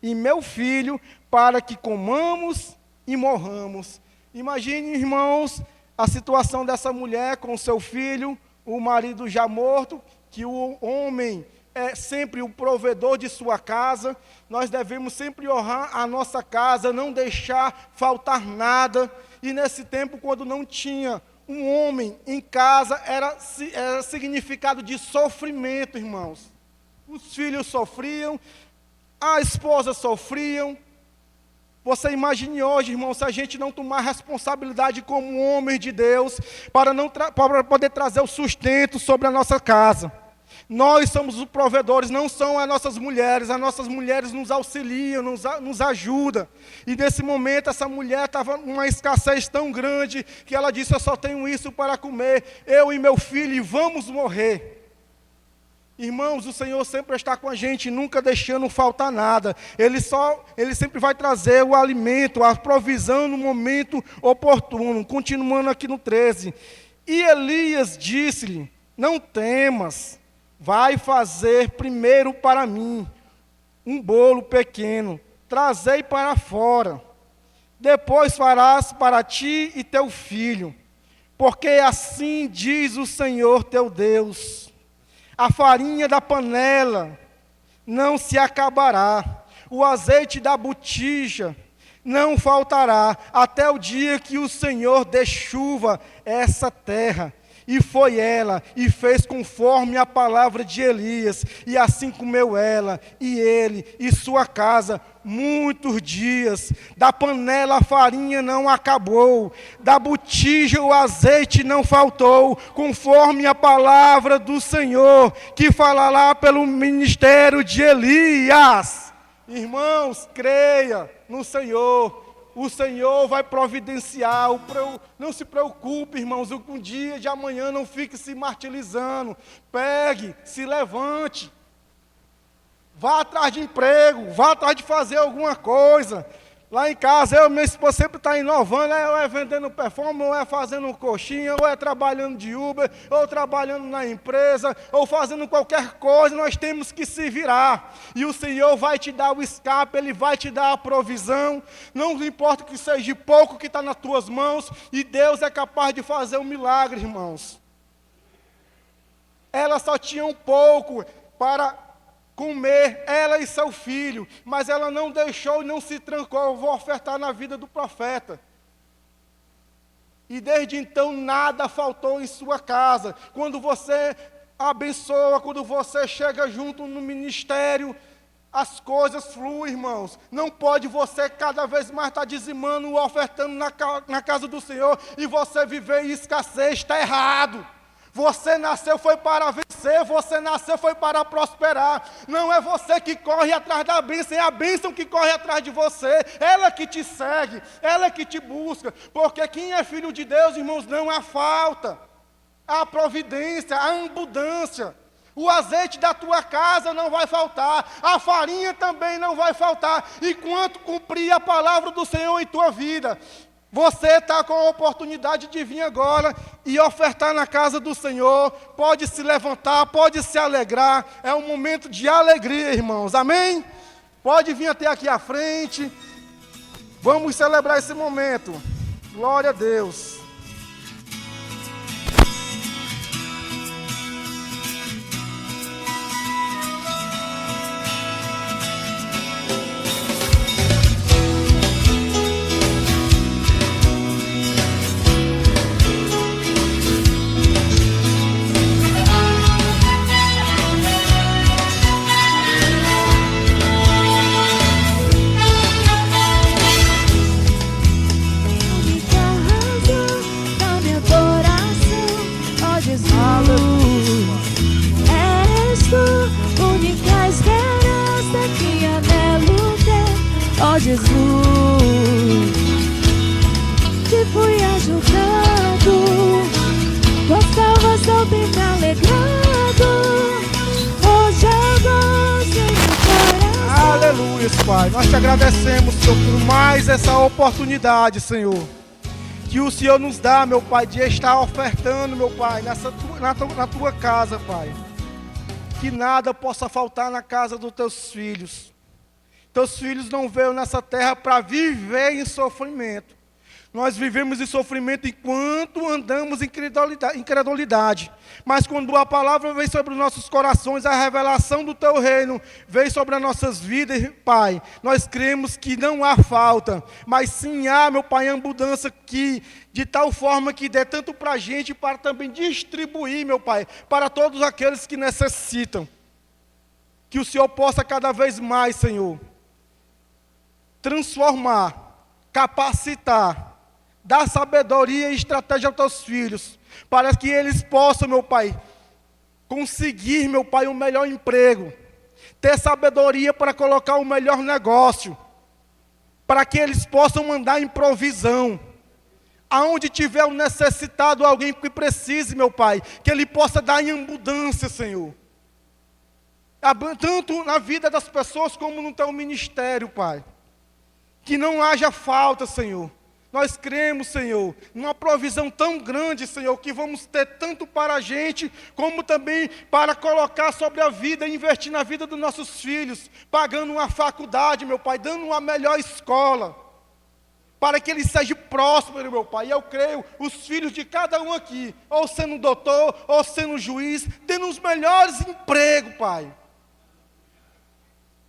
e meu filho, para que comamos e morramos. Imagine, irmãos, a situação dessa mulher com seu filho, o marido já morto, que o homem é sempre o provedor de sua casa. Nós devemos sempre honrar a nossa casa, não deixar faltar nada. E nesse tempo, quando não tinha um homem em casa, era significado de sofrimento, irmãos. Os filhos sofriam, a esposa sofriam. Você imagine hoje, irmão, se a gente não tomar responsabilidade como homem de Deus, para poder trazer o sustento sobre a nossa casa. Nós somos os provedores, não são as nossas mulheres nos auxiliam, nos ajudam. E nesse momento essa mulher estava numa escassez tão grande, que ela disse: eu só tenho isso para comer, eu e meu filho, e vamos morrer. Irmãos, o Senhor sempre está com a gente, nunca deixando faltar nada. Ele sempre vai trazer o alimento, a provisão no momento oportuno. Continuando aqui no 13. E Elias disse-lhe: não temas, vai fazer primeiro para mim um bolo pequeno, trazei para fora. Depois farás para ti e teu filho, porque assim diz o Senhor teu Deus: a farinha da panela não se acabará, o azeite da botija não faltará, até o dia que o Senhor dê chuva a essa terra. E foi ela, e fez conforme a palavra de Elias, e assim comeu ela, e ele, e sua casa, muitos dias. Da panela a farinha não acabou, da botija o azeite não faltou, conforme a palavra do Senhor, que falará pelo ministério de Elias. Irmãos, creia no Senhor. O Senhor vai providenciar. Não se preocupe, irmãos, um dia de amanhã não fique se martirizando. Pegue, se levante. Vá atrás de emprego, vá atrás de fazer alguma coisa. Lá em casa, eu e minha esposa sempre está inovando, ou é vendendo perfume, ou é fazendo coxinha, ou é trabalhando de Uber, ou trabalhando na empresa, ou fazendo qualquer coisa, nós temos que se virar. E o Senhor vai te dar o escape, Ele vai te dar a provisão, não importa que seja pouco que está nas tuas mãos, e Deus é capaz de fazer um milagre, irmãos. Ela só tinha um pouco para comer, ela e seu filho, mas ela não deixou e não se trancou. Eu vou ofertar na vida do profeta. E desde então nada faltou em sua casa. Quando você abençoa, quando você chega junto no ministério, as coisas fluem, irmãos. Não pode você cada vez mais estar dizimando, ofertando na casa do Senhor e você viver em escassez. Está errado. Você nasceu foi para vencer, você nasceu foi para prosperar. Não é você que corre atrás da bênção, é a bênção que corre atrás de você. Ela que te segue, ela que te busca. Porque quem é filho de Deus, irmãos, não há falta. Há providência, há abundância. O azeite da tua casa não vai faltar, a farinha também não vai faltar, enquanto cumprir a palavra do Senhor em tua vida. Você está com a oportunidade de vir agora e ofertar na casa do Senhor. Pode se levantar, pode se alegrar. É um momento de alegria, irmãos. Amém? Pode vir até aqui à frente. Vamos celebrar esse momento. Glória a Deus. Jesus, te fui ajudando, tua salvação tem me alegrado, hoje eu gosto em meu coração. Aleluia, Pai. Nós te agradecemos, Senhor, por mais essa oportunidade, Senhor, que o Senhor nos dá, meu Pai, de estar ofertando, meu Pai, na tua casa, Pai. Que nada possa faltar na casa dos teus filhos. Teus filhos não veio nessa terra para viver em sofrimento. Nós vivemos em sofrimento enquanto andamos em incredulidade. Mas quando a palavra vem sobre os nossos corações, a revelação do teu reino vem sobre as nossas vidas, Pai. Nós cremos que não há falta, mas sim há, meu Pai, abundância que, de tal forma que dê tanto para a gente, para também distribuir, meu Pai, para todos aqueles que necessitam. Que o Senhor possa cada vez mais, Senhor, transformar, capacitar, dar sabedoria e estratégia aos teus filhos, para que eles possam, meu Pai, conseguir, meu Pai, um melhor emprego, ter sabedoria para colocar o melhor negócio, para que eles possam andar em provisão, aonde tiver um necessitado, alguém que precise, meu Pai, que Ele possa dar em abundância, Senhor, tanto na vida das pessoas como no teu ministério, Pai. Que não haja falta, Senhor. Nós cremos, Senhor, numa provisão tão grande, Senhor, que vamos ter tanto para a gente, como também para colocar sobre a vida, investir na vida dos nossos filhos, pagando uma faculdade, meu Pai, dando uma melhor escola, para que ele seja próspero, meu Pai. E eu creio, os filhos de cada um aqui, ou sendo doutor, ou sendo juiz, tendo os melhores empregos, Pai.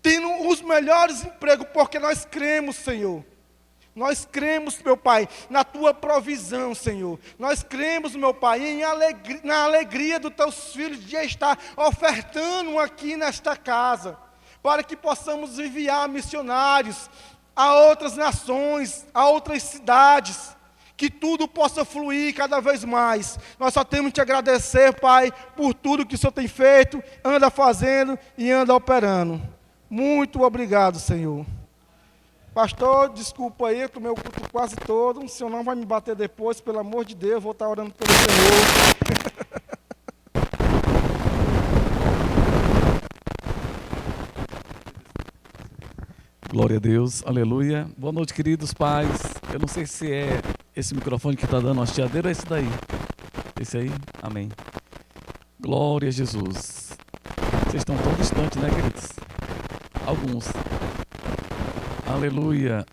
Tendo os melhores empregos, porque nós cremos, Senhor. Nós cremos, meu Pai, na Tua provisão, Senhor. Nós cremos, meu Pai, na alegria dos Teus filhos de estar ofertando aqui nesta casa, para que possamos enviar missionários a outras nações, a outras cidades, que tudo possa fluir cada vez mais. Nós só temos que te agradecer, Pai, por tudo que o Senhor tem feito, anda fazendo e anda operando. Muito obrigado, Senhor. Pastor, desculpa aí, eu tomei o culto quase todo. O Senhor não vai me bater depois, pelo amor de Deus, vou estar orando pelo Senhor. Glória a Deus, aleluia. Boa noite, queridos pais. Eu não sei se é esse microfone que está dando uma chiadeira ou esse daí. Esse aí? Amém. Glória a Jesus. Vocês estão tão distantes, né, queridos? Alguns. Aleluia.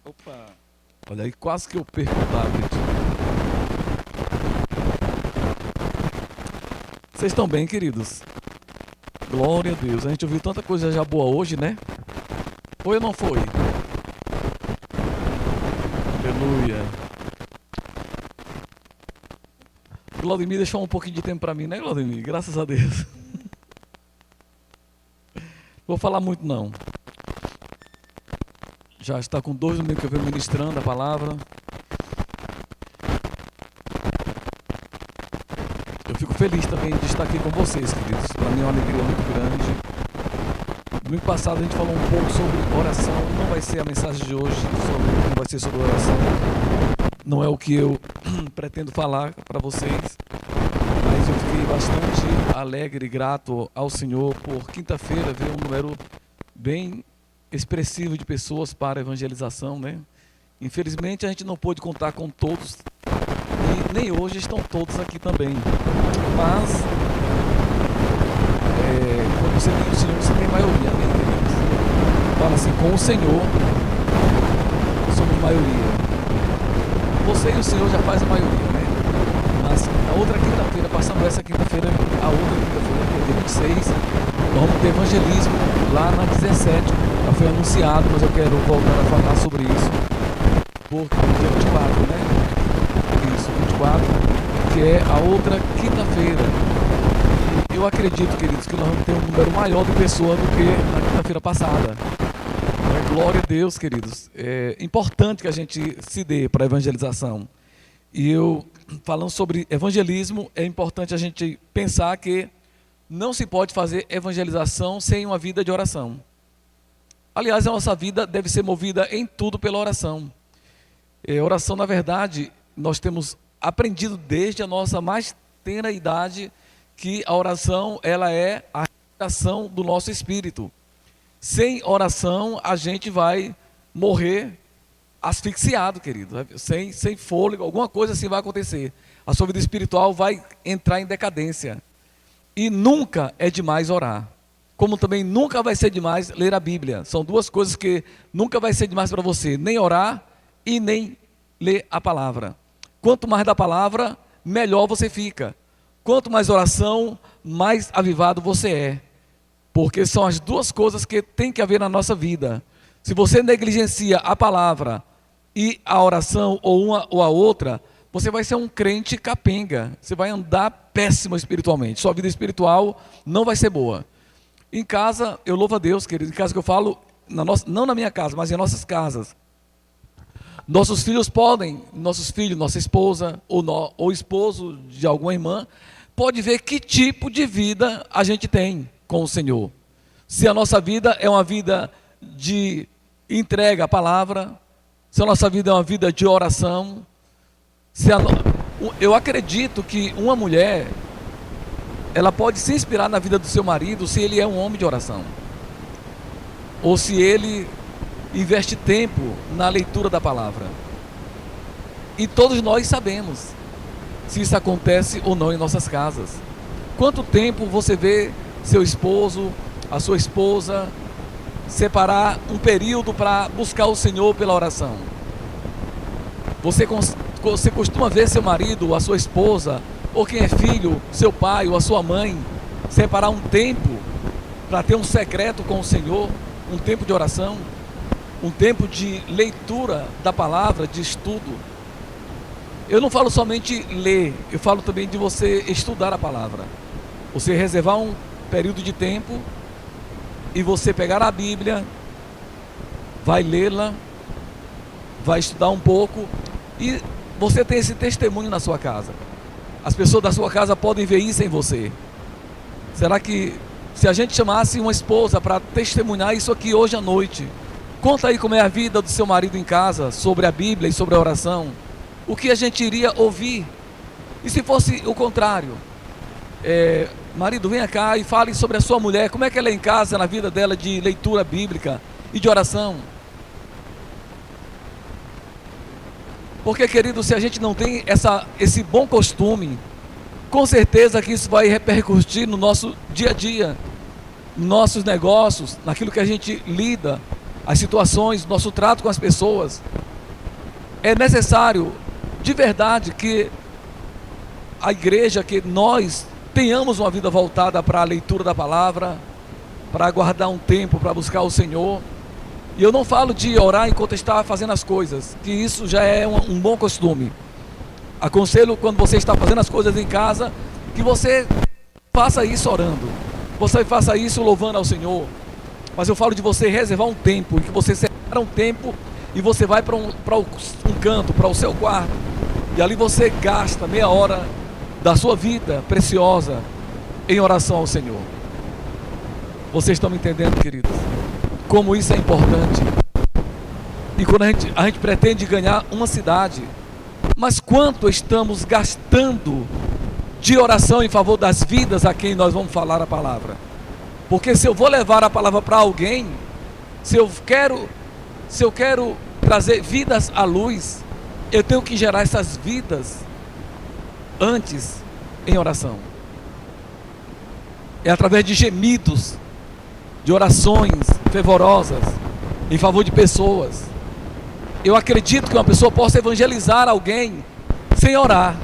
Opa. Olha aí, quase que eu perco o tablet. Vocês estão bem, queridos? Glória a Deus. A gente ouviu tanta coisa já boa hoje, né? Foi ou não foi? Aleluia. Claudemir deixou um pouquinho de tempo para mim, né, Claudemir? Graças a Deus. Vou falar muito, não. Já está com 2 domingos que eu venho ministrando a palavra. Eu fico feliz também de estar aqui com vocês, queridos. Para mim é uma alegria muito grande. Domingo passado a gente falou um pouco sobre oração. Não vai ser a mensagem de hoje, não vai ser sobre oração. Não é o que eu pretendo falar para vocês. Mas eu fiquei bastante alegre e grato ao Senhor por quinta-feira ver um número bem expressivo de pessoas para a evangelização, né? Infelizmente a gente não pôde contar com todos e nem hoje estão todos aqui também. Mas quando você tem o Senhor, você tem maioria, né, queridos? Fala assim, com o Senhor somos maioria. Você e o Senhor já faz a maioria, né? Mas na outra quinta-feira, passando essa quinta-feira, a outra quinta-feira, que é dia 26, nós vamos ter evangelismo lá na 17. Já foi anunciado, mas eu quero voltar a falar sobre isso. Porque dia 24, né? Isso, 24, que é a outra quinta-feira. E eu acredito, queridos, que nós vamos ter um número maior de pessoas do que na quinta-feira passada. Glória a Deus, queridos. É importante que a gente se dê para a evangelização. E eu, falando sobre evangelismo, é importante a gente pensar que não se pode fazer evangelização sem uma vida de oração. Aliás, a nossa vida deve ser movida em tudo pela oração. Oração, na verdade, nós temos aprendido desde a nossa mais tenra idade que a oração, ela é a respiração do nosso espírito. Sem oração, a gente vai morrer asfixiado, querido. Sem fôlego, alguma coisa assim vai acontecer. A sua vida espiritual vai entrar em decadência. E nunca é demais orar. Como também nunca vai ser demais ler a Bíblia. São duas coisas que nunca vai ser demais para você. Nem orar e nem ler a palavra. Quanto mais da palavra, melhor você fica. Quanto mais oração, mais avivado você é. Porque são as duas coisas que tem que haver na nossa vida. Se você negligencia a palavra e a oração, ou uma ou a outra, você vai ser um crente capenga. Você vai andar péssimo espiritualmente. Sua vida espiritual não vai ser boa. Em casa, eu louvo a Deus, querido. Em casa que eu falo, não na minha casa, mas em nossas casas. Nossos filhos, nossa esposa, ou esposo de alguma irmã, pode ver que tipo de vida a gente tem com o Senhor. Se a nossa vida é uma vida de entrega à palavra, se a nossa vida é uma vida de oração, eu acredito que uma mulher, ela pode se inspirar na vida do seu marido se ele é um homem de oração. Ou se ele investe tempo na leitura da palavra. E todos nós sabemos se isso acontece ou não em nossas casas. Quanto tempo você vê seu esposo, a sua esposa, separar um período para buscar o Senhor pela oração? Você costuma ver seu marido, ou a sua esposa, ou quem é filho, seu pai ou a sua mãe, separar um tempo para ter um secreto com o Senhor, um tempo de oração, um tempo de leitura da palavra, de estudo? Eu não falo somente ler, eu falo também de você estudar a palavra. Você reservar um período de tempo e você pegar a Bíblia, vai lê-la, vai estudar um pouco e você tem esse testemunho na sua casa. As pessoas da sua casa podem ver isso em você. Será que se a gente chamasse uma esposa para testemunhar isso aqui hoje à noite, conta aí como é a vida do seu marido em casa, sobre a Bíblia e sobre a oração, o que a gente iria ouvir? E se fosse o contrário? Marido, venha cá e fale sobre a sua mulher, como é que ela é em casa, na vida dela de leitura bíblica, e de oração. Porque, querido, se a gente não tem esse bom costume, com certeza que isso vai repercutir no nosso dia a dia, nos nossos negócios, naquilo que a gente lida, as situações, nosso trato com as pessoas. É necessário, de verdade, que a igreja, que nós tenhamos uma vida voltada para a leitura da palavra, para guardar um tempo para buscar o Senhor. E eu não falo de orar enquanto está fazendo as coisas, que isso já é um bom costume. Aconselho, quando você está fazendo as coisas em casa, que você faça isso orando, você faça isso louvando ao Senhor. Mas eu falo de você reservar um tempo, e que você separa um tempo e você vai para um canto, para o seu quarto, e ali você gasta meia hora da sua vida preciosa em oração ao Senhor. Vocês estão me entendendo, queridos? Como isso é importante. E quando a gente pretende ganhar uma cidade, mas quanto estamos gastando de oração em favor das vidas a quem nós vamos falar a palavra? Porque se eu vou levar a palavra para alguém, se eu quero trazer vidas à luz, eu tenho que gerar essas vidas antes em oração. É através de gemidos, de orações fervorosas em favor de pessoas. Eu acredito que uma pessoa possa evangelizar alguém sem orar,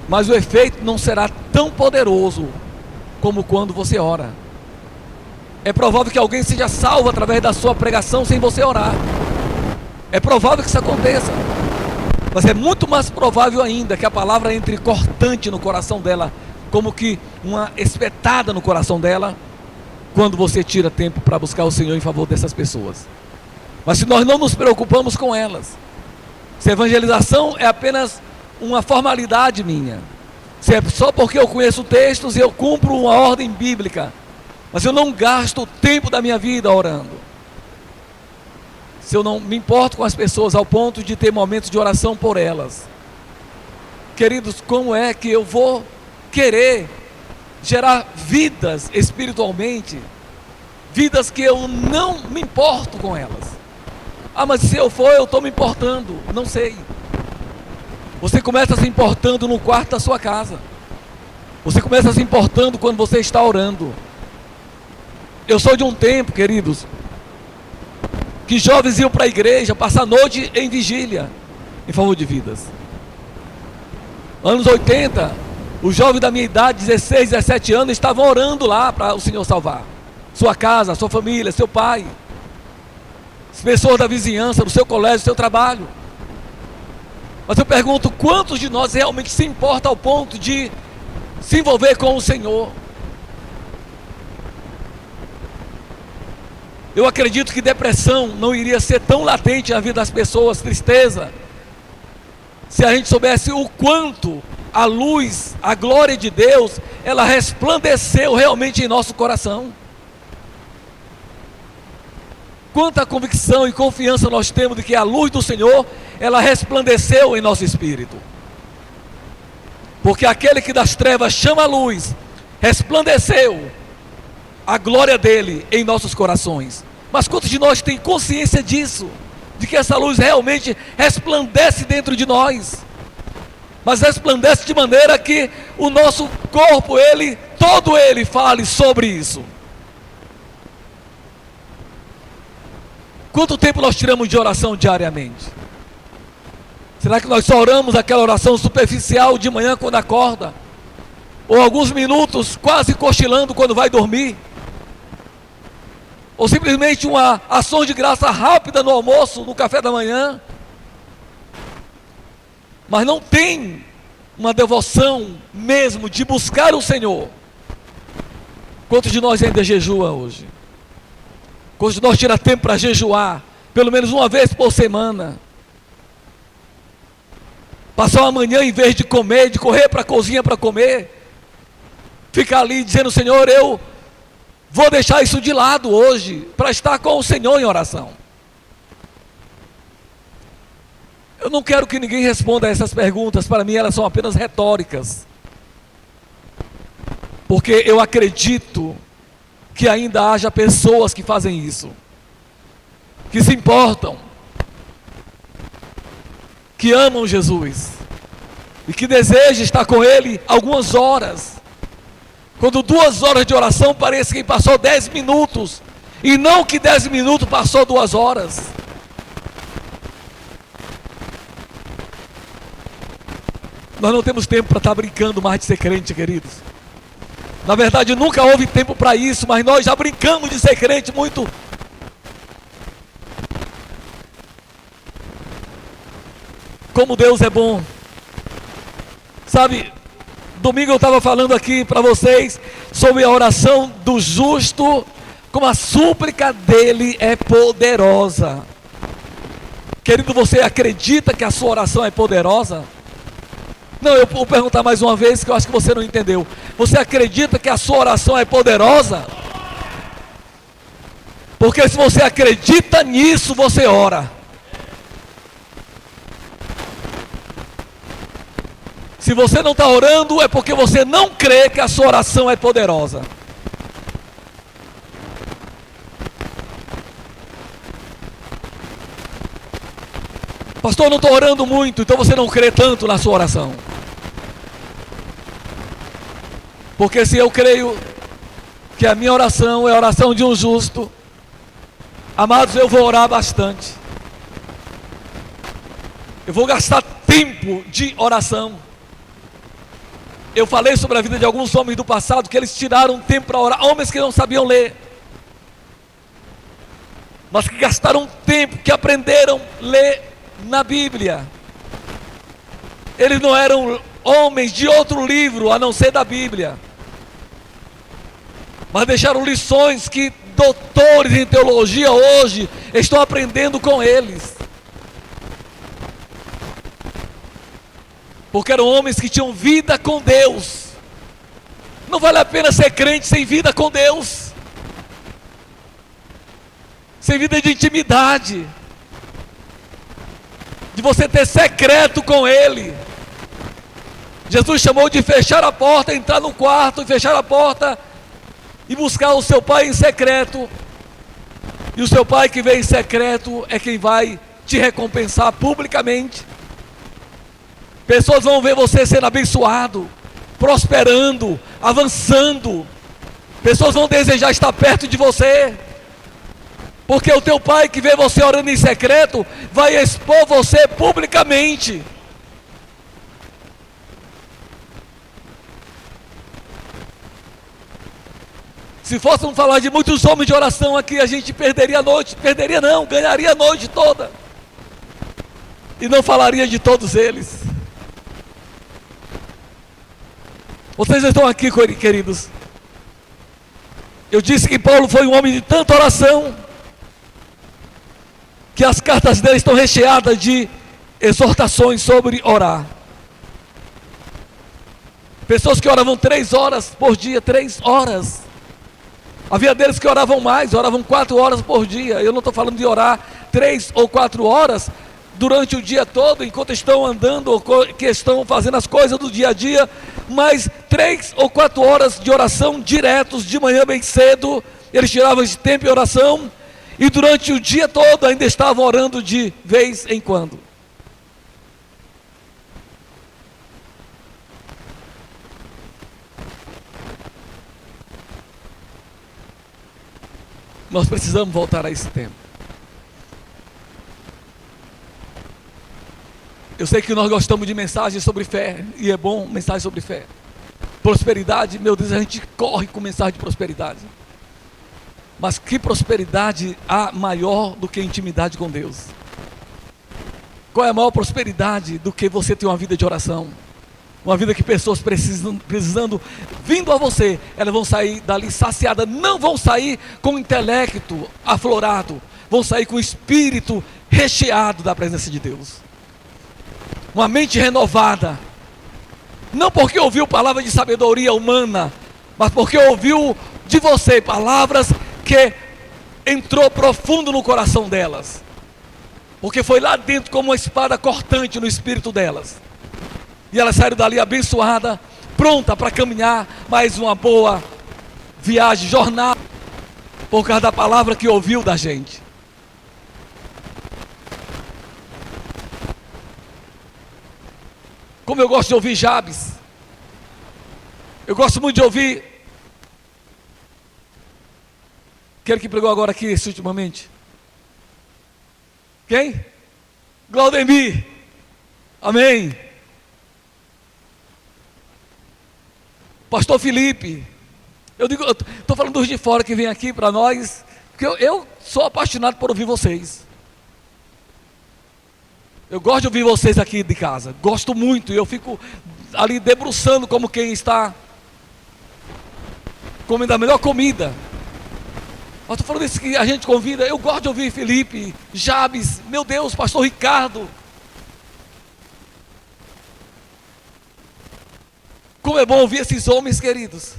mas o efeito não será tão poderoso como quando você ora. É provável que alguém seja salvo através da sua pregação sem você orar. É provável que isso aconteça, mas é muito mais provável ainda que a palavra entre cortante no coração dela, como que uma espetada no coração dela, quando você tira tempo para buscar o Senhor em favor dessas pessoas. Mas se nós não nos preocupamos com elas, se a evangelização é apenas uma formalidade minha, se é só porque eu conheço textos e eu cumpro uma ordem bíblica, mas eu não gasto o tempo da minha vida orando, se eu não me importo com as pessoas ao ponto de ter momentos de oração por elas, queridos, como é que eu vou querer gerar vidas espiritualmente, vidas que eu não me importo com elas? Ah, mas se eu for, eu estou me importando. Não sei. Você começa se importando no quarto da sua casa. Você começa se importando quando você está orando. Eu sou de um tempo, queridos, que jovens iam para a igreja, passar a noite em vigília, em favor de vidas. Anos 80, os jovens da minha idade, 16, 17 anos, estavam orando lá para o Senhor salvar sua casa, sua família, seu pai, as pessoas da vizinhança, do seu colégio, do seu trabalho. Mas eu pergunto, quantos de nós realmente se importa ao ponto de se envolver com o Senhor? Eu acredito que depressão não iria ser tão latente na vida das pessoas, tristeza, se a gente soubesse o quanto a luz, a glória de Deus, ela resplandeceu realmente em nosso coração. Quanta convicção e confiança nós temos de que a luz do Senhor, ela resplandeceu em nosso espírito. Porque aquele que das trevas chama a luz, resplandeceu a glória dele em nossos corações. Mas quantos de nós tem consciência disso? De que essa luz realmente resplandece dentro de nós? Mas resplandece de maneira que o nosso corpo, todo ele fale sobre isso. Quanto tempo nós tiramos de oração diariamente? Será que nós só oramos aquela oração superficial de manhã quando acorda? Ou alguns minutos quase cochilando quando vai dormir? Ou simplesmente uma ação de graça rápida no almoço, no café da manhã? Mas não tem uma devoção mesmo de buscar o Senhor. Quantos de nós ainda jejua hoje? Quantos de nós tira tempo para jejuar, pelo menos uma vez por semana? Passar uma manhã, em vez de comer, de correr para a cozinha para comer, ficar ali dizendo: Senhor, eu vou deixar isso de lado hoje, para estar com o Senhor em oração. Eu não quero que ninguém responda a essas perguntas, para mim elas são apenas retóricas. Porque eu acredito que ainda haja pessoas que fazem isso. que se importam, que amam Jesus e que desejam estar com Ele algumas horas. Quando 2 horas de oração parece que passou 10 minutos, e não que 10 minutos passou 2 horas. Nós não temos tempo para estar brincando mais de ser crente, queridos. Na verdade, nunca houve tempo para isso, mas nós já brincamos de ser crente muito. Como Deus é bom. Sabe, domingo eu estava falando aqui para vocês sobre a oração do justo, como a súplica dele é poderosa. Querido, você acredita que a sua oração é poderosa? Não, eu vou perguntar mais uma vez, que eu acho que você não entendeu. Você acredita que a sua oração é poderosa? Porque se você acredita nisso, você ora. Se você não está orando, é porque você não crê que a sua oração é poderosa. Pastor, eu não estou orando muito, então você não crê tanto na sua oração. Porque se eu creio que a minha oração é a oração de um justo, amados, eu vou orar bastante. Eu vou gastar tempo de oração. Eu falei sobre a vida de alguns homens do passado, que eles tiraram tempo para orar, homens que não sabiam ler, mas que gastaram tempo, que aprenderam a ler na Bíblia. Eles não eram homens de outro livro a não ser da Bíblia, mas deixaram lições que doutores em teologia hoje estão aprendendo com eles, porque eram homens que tinham vida com Deus. Não vale a pena ser crente sem vida com Deus, sem vida de intimidade, de você ter secreto com Ele. Jesus chamou de fechar a porta, entrar no quarto e fechar a porta e buscar o seu Pai em secreto. E o seu Pai que vem em secreto é quem vai te recompensar publicamente. Pessoas vão ver você sendo abençoado, prosperando, avançando. Pessoas vão desejar estar perto de você, porque o teu Pai que vê você orando em secreto vai expor você publicamente. Se fôssemos falar de muitos homens de oração aqui, a gente perderia a noite. Perderia não, ganharia a noite toda, e não falaria de todos eles. Vocês estão aqui, queridos. Eu disse que Paulo foi um homem de tanta oração, que as cartas dele estão recheadas de exortações sobre orar. Pessoas que oravam 3 horas por dia, 3 horas. Havia deles que oravam mais, oravam 4 horas por dia. Eu não estou falando de orar 3 ou 4 horas durante o dia todo, enquanto estão andando ou que estão fazendo as coisas do dia a dia, mas 3 ou 4 horas de oração diretos, de manhã bem cedo. Eles tiravam esse tempo em oração, e durante o dia todo ainda estavam orando de vez em quando. Nós precisamos voltar a esse tempo. Eu sei que nós gostamos de mensagens sobre fé, e é bom mensagem sobre fé. Prosperidade, meu Deus, a gente corre com mensagem de prosperidade. Mas que prosperidade há maior do que intimidade com Deus? Qual é a maior prosperidade do que você ter uma vida de oração? Uma vida que pessoas precisando, vindo a você, elas vão sair dali saciadas, não vão sair com o intelecto aflorado, vão sair com o espírito recheado da presença de Deus. Uma mente renovada, não porque ouviu palavra de sabedoria humana, mas porque ouviu de você palavras que entrou profundo no coração delas, porque foi lá dentro como uma espada cortante no espírito delas, e elas saíram dali abençoada, pronta para caminhar mais uma boa viagem, jornada, por causa da palavra que ouviu da gente. Como eu gosto de ouvir Jabes. Eu gosto muito de ouvir. Aquele que pregou agora aqui, ultimamente. Quem? Glaudemir. Amém. Pastor Felipe. Eu digo, estou falando dos de fora que vem aqui para nós, porque eu sou apaixonado por ouvir vocês. Eu gosto de ouvir vocês aqui de casa. Gosto muito. E eu fico ali debruçando como quem está comendo a melhor comida. Mas estou falando isso que a gente convida. Eu gosto de ouvir Felipe, Jabes, meu Deus, pastor Ricardo. Como é bom ouvir esses homens queridos.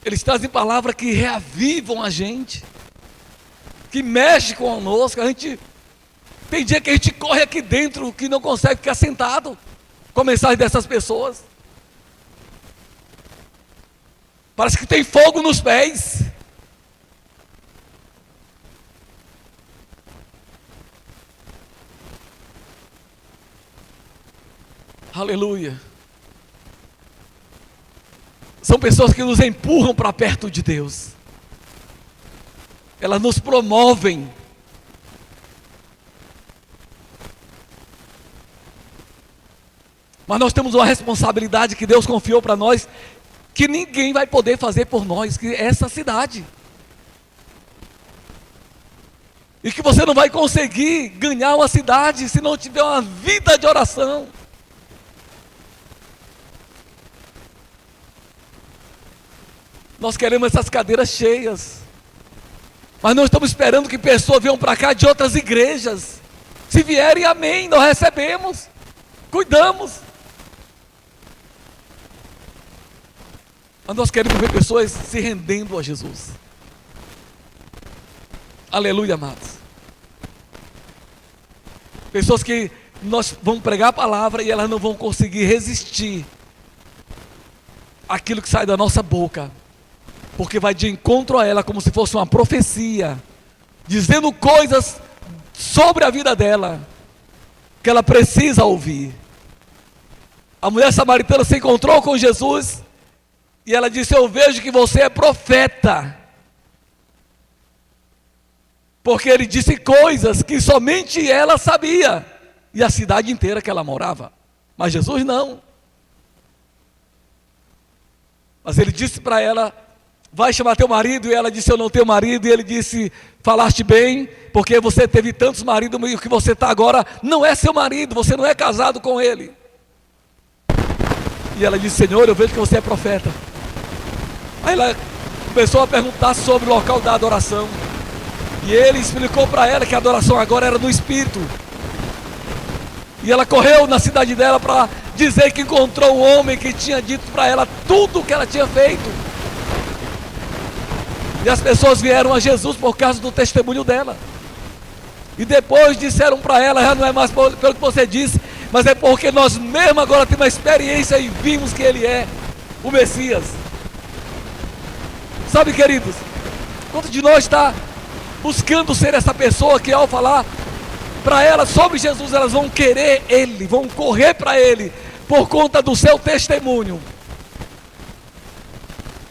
Eles trazem palavras que reavivam a gente, que mexe conosco. A gente tem dia que a gente corre aqui dentro que não consegue ficar sentado com a mensagem dessas pessoas. Parece que tem fogo nos pés. Aleluia. São pessoas que nos empurram para perto de Deus. Elas nos promovem. Mas nós temos uma responsabilidade que Deus confiou para nós, que ninguém vai poder fazer por nós, que é essa cidade. E que você não vai conseguir ganhar uma cidade se não tiver uma vida de oração. Nós queremos essas cadeiras cheias, mas não estamos esperando que pessoas venham para cá de outras igrejas. Se vierem, amém, nós recebemos, cuidamos. Mas nós queremos ver pessoas se rendendo a Jesus. Aleluia, amados. Pessoas que nós vamos pregar a palavra e elas não vão conseguir resistir àquilo que sai da nossa boca, porque vai de encontro a ela como se fosse uma profecia, dizendo coisas sobre a vida dela, que ela precisa ouvir. A mulher samaritana se encontrou com Jesus, e ela disse: eu vejo que você é profeta, porque ele disse coisas que somente ela sabia, e a cidade inteira que ela morava, mas Jesus não. Mas ele disse para ela: vai chamar teu marido, e ela disse: eu não tenho marido, e ele disse: falaste bem, porque você teve tantos maridos, e o que você está agora não é seu marido, você não é casado com ele. E ela disse: Senhor, eu vejo que você é profeta. Aí ela começou a perguntar sobre o local da adoração, e ele explicou para ela que a adoração agora era no Espírito. E ela correu na cidade dela para dizer que encontrou um homem que tinha dito para ela tudo o que ela tinha feito. E as pessoas vieram a Jesus por causa do testemunho dela. E depois disseram para ela: já não é mais pelo que você disse, mas é porque nós mesmo agora temos uma experiência e vimos que ele é o Messias. Sabe, queridos, quanto de nós está buscando ser essa pessoa que ao falar para elas sobre Jesus, elas vão querer ele, vão correr para ele por conta do seu testemunho,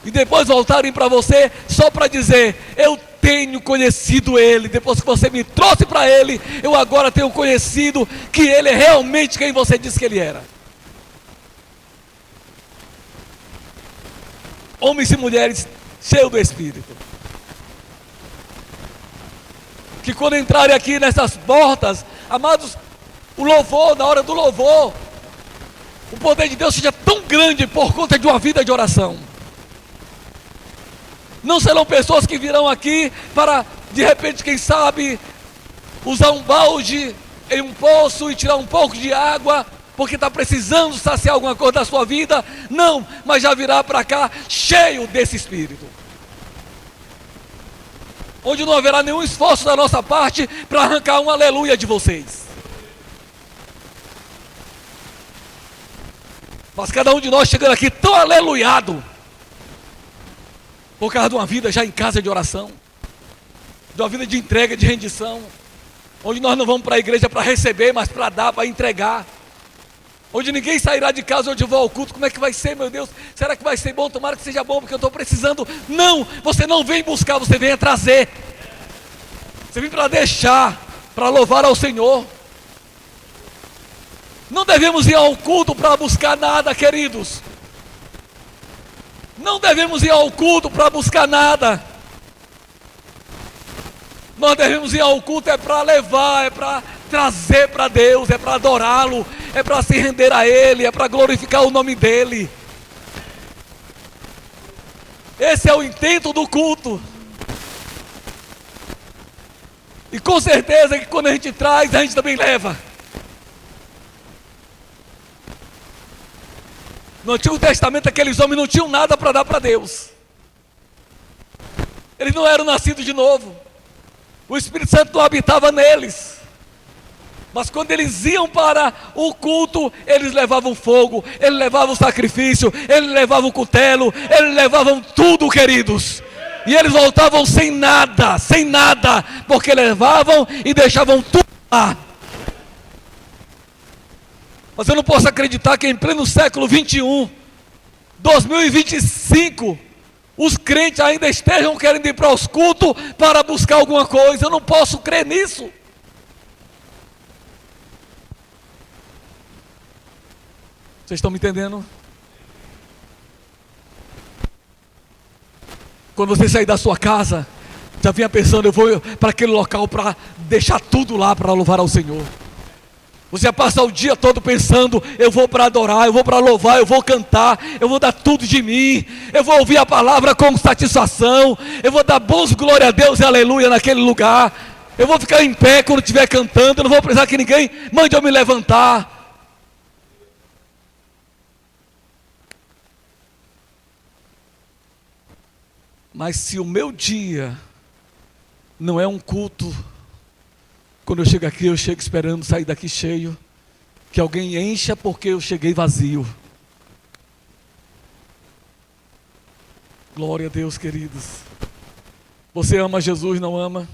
e depois voltarem para você só para dizer: eu tenho conhecido ele, depois que você me trouxe para ele, eu agora tenho conhecido que ele é realmente quem você disse que ele era. Homens e mulheres cheios do Espírito, que quando entrarem aqui nessas portas, amados, o louvor, na hora do louvor, o poder de Deus seja tão grande por conta de uma vida de oração. Não serão pessoas que virão aqui para, de repente, quem sabe, usar um balde em um poço e tirar um pouco de água, porque está precisando saciar alguma coisa da sua vida. Não, mas já virá para cá cheio desse Espírito, onde não haverá nenhum esforço da nossa parte para arrancar um aleluia de vocês. Mas cada um de nós chegando aqui tão aleluiado, por causa de uma vida já em casa de oração. de uma vida de entrega, de rendição, onde nós não vamos para a igreja para receber, mas para dar, para entregar, onde ninguém sairá de casa onde eu vou ao culto. Como é que vai ser, meu Deus? Será que vai ser bom? Tomara que seja bom, porque eu estou precisando. Não, você não vem buscar, você vem trazer. Você vem para deixar, para louvar ao Senhor. Não devemos ir ao culto para buscar nada, queridos. Não devemos ir ao culto para buscar nada. Nós devemos ir ao culto para levar, é para trazer para Deus, é para adorá-lo, é para se render a Ele, é para glorificar o nome dEle. Esse é o intento do culto. E com certeza que quando a gente traz, a gente também leva. No Antigo Testamento, aqueles homens não tinham nada para dar para Deus. Eles não eram nascidos de novo. O Espírito Santo não habitava neles. Mas quando eles iam para o culto, eles levavam fogo, eles levavam sacrifício, eles levavam cutelo, eles levavam tudo, queridos. E eles voltavam sem nada, porque levavam e deixavam tudo lá. Mas eu não posso acreditar que em pleno século 21, 2025, os crentes ainda estejam querendo ir para os cultos para buscar alguma coisa. Eu não posso crer nisso. Vocês estão me entendendo? Quando você sair da sua casa, já vinha pensando, eu vou para aquele local para deixar tudo lá para louvar ao Senhor. Você já passa o dia todo pensando, eu vou para adorar, eu vou para louvar, eu vou cantar, eu vou dar tudo de mim, eu vou ouvir a palavra com satisfação, eu vou dar bons glória a Deus e aleluia naquele lugar, eu vou ficar em pé quando estiver cantando, eu não vou precisar que ninguém mande eu me levantar. Mas se o meu dia não é um culto, quando eu chego aqui, eu chego esperando sair daqui cheio, que alguém encha porque eu cheguei vazio. Glória a Deus, queridos. Você ama Jesus, não ama?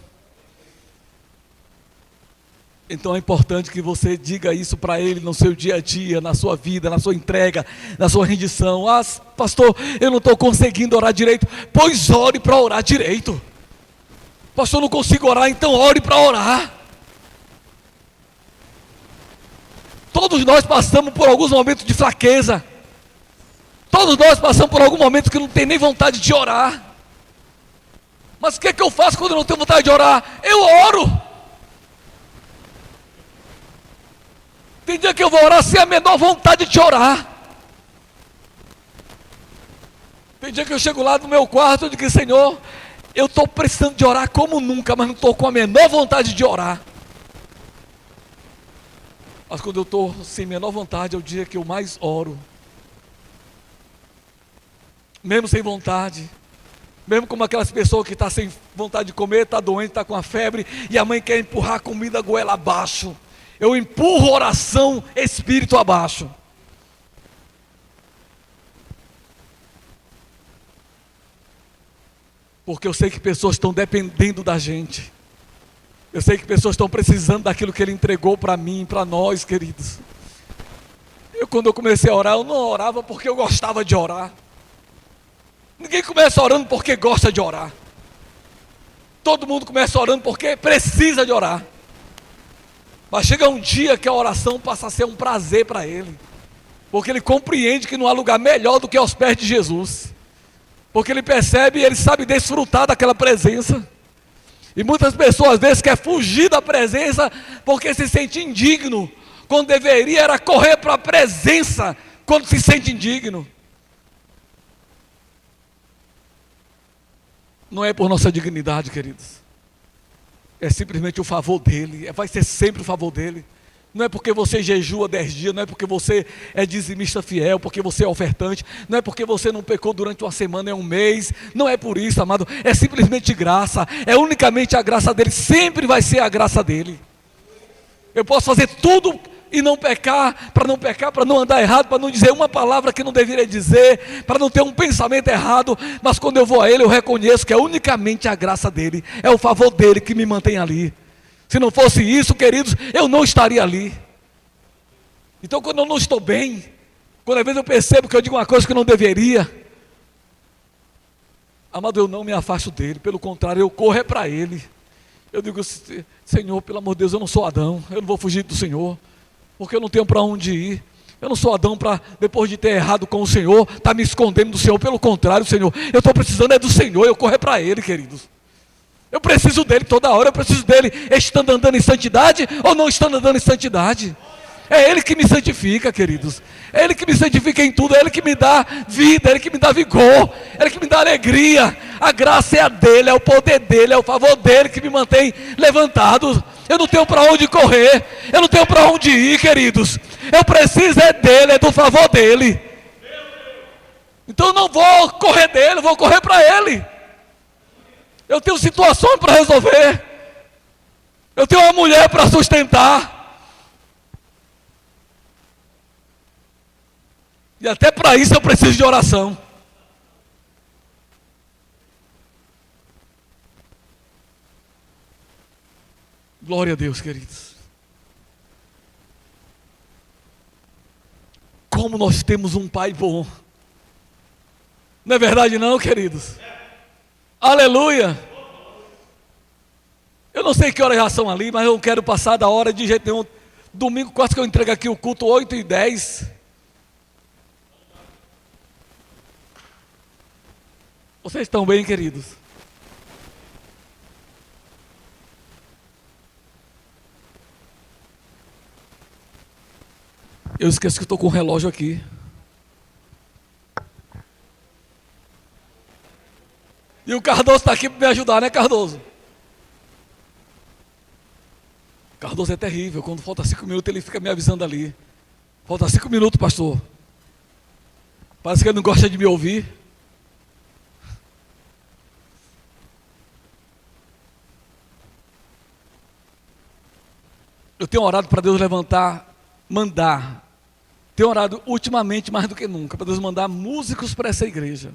Então é importante que você diga isso para Ele no seu dia a dia, na sua vida, na sua entrega, na sua rendição. Ah, pastor, eu não estou conseguindo orar direito. Pois ore para orar direito. Pastor, eu não consigo orar, então ore para orar. Todos nós passamos por alguns momentos de fraqueza. Todos nós passamos por algum momento que não tem nem vontade de orar. Mas o que é que eu faço quando eu não tenho vontade de orar? Eu oro. Tem dia que eu vou orar sem a menor vontade de orar. Tem dia que eu chego lá no meu quarto e digo, Senhor, eu estou precisando de orar como nunca, mas não estou com a menor vontade de orar. Mas quando eu estou sem a menor vontade, é o dia que eu mais oro. Mesmo sem vontade. Mesmo como aquelas pessoas que estão sem vontade de comer, está doente, está com a febre, e a mãe quer empurrar a comida goela abaixo. Eu empurro a oração espírito abaixo. Porque eu sei que pessoas estão dependendo da gente. Eu sei que pessoas estão precisando daquilo que Ele entregou para mim, para nós, queridos. Quando eu comecei a orar, eu não orava porque eu gostava de orar. Ninguém começa orando porque gosta de orar. Todo mundo começa orando porque precisa de orar. Mas chega um dia que a oração passa a ser um prazer para ele. Porque ele compreende que não há lugar melhor do que aos pés de Jesus. Porque ele percebe e ele sabe desfrutar daquela presença. E muitas pessoas às vezes querem fugir da presença porque se sente indigno, quando deveria era correr para a presença quando se sente indigno. Não é por nossa dignidade, queridos. É simplesmente o favor dele, vai ser sempre o favor dele. Não é porque você jejua 10 dias, não é porque você é dizimista fiel, porque você é ofertante, não é porque você não pecou durante uma semana, é um mês, não é por isso, amado, é simplesmente graça, é unicamente a graça dele, sempre vai ser a graça dele. Eu posso fazer tudo e não pecar, para não andar errado, para não dizer uma palavra que não deveria dizer, para não ter um pensamento errado, mas quando eu vou a Ele, eu reconheço que é unicamente a graça dEle, é o favor dEle que me mantém ali. Se não fosse isso, queridos, eu não estaria ali. Então, quando eu não estou bem, quando às vezes eu percebo que eu digo uma coisa que eu não deveria, amado, eu não me afasto dEle, pelo contrário, eu corro para Ele. Eu digo, Senhor, pelo amor de Deus, eu não sou Adão, eu não vou fugir do Senhor, porque eu não tenho para onde ir. Eu não sou Adão para, depois de ter errado com o Senhor, estar me escondendo do Senhor. Pelo contrário, Senhor, eu estou precisando é do Senhor, eu corro para Ele, queridos. Eu preciso dEle toda hora, eu preciso dEle estando andando em santidade ou não estando andando em santidade. É Ele que me santifica, queridos. É Ele que me santifica em tudo. É Ele que me dá vida, é Ele que me dá vigor, é Ele que me dá alegria. A graça é a dEle, é o poder dEle, é o favor dEle que me mantém levantado. Eu não tenho para onde correr, eu não tenho para onde ir, queridos. Eu preciso é dEle, é do favor dEle. Então eu não vou correr dEle, eu vou correr para Ele. Eu tenho situações para resolver. Eu tenho uma mulher para sustentar. E até para isso eu preciso de oração. Glória a Deus, queridos. Como nós temos um Pai bom. Não é verdade não, queridos? Aleluia. Eu não sei que horas já são ali, mas eu não quero passar da hora de jeito nenhum. Domingo quase que eu entrego aqui o culto 8h10. Vocês estão bem, queridos? Eu esqueço que estou com o relógio aqui. E o Cardoso está aqui para me ajudar, né, Cardoso? Cardoso é terrível. Quando falta 5 minutos, ele fica me avisando ali. Falta 5 minutos, pastor. Parece que ele não gosta de me ouvir. Eu tenho orado para Deus levantar, mandar. Tenho orado ultimamente mais do que nunca para Deus mandar músicos para essa igreja.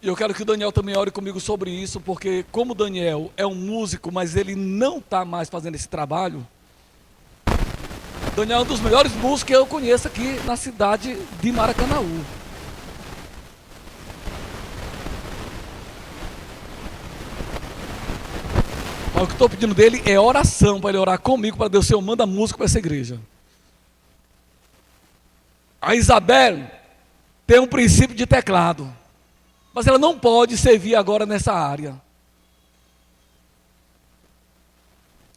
E eu quero que o Daniel também ore comigo sobre isso, porque como o Daniel é um músico, mas ele não está mais fazendo esse trabalho. Daniel é um dos melhores músicos que eu conheço aqui na cidade de Maracanaú. Mas o que eu estou pedindo dele é oração, para ele orar comigo, para Deus, Senhor, manda música para essa igreja. A Isabel tem um princípio de teclado, mas ela não pode servir agora nessa área.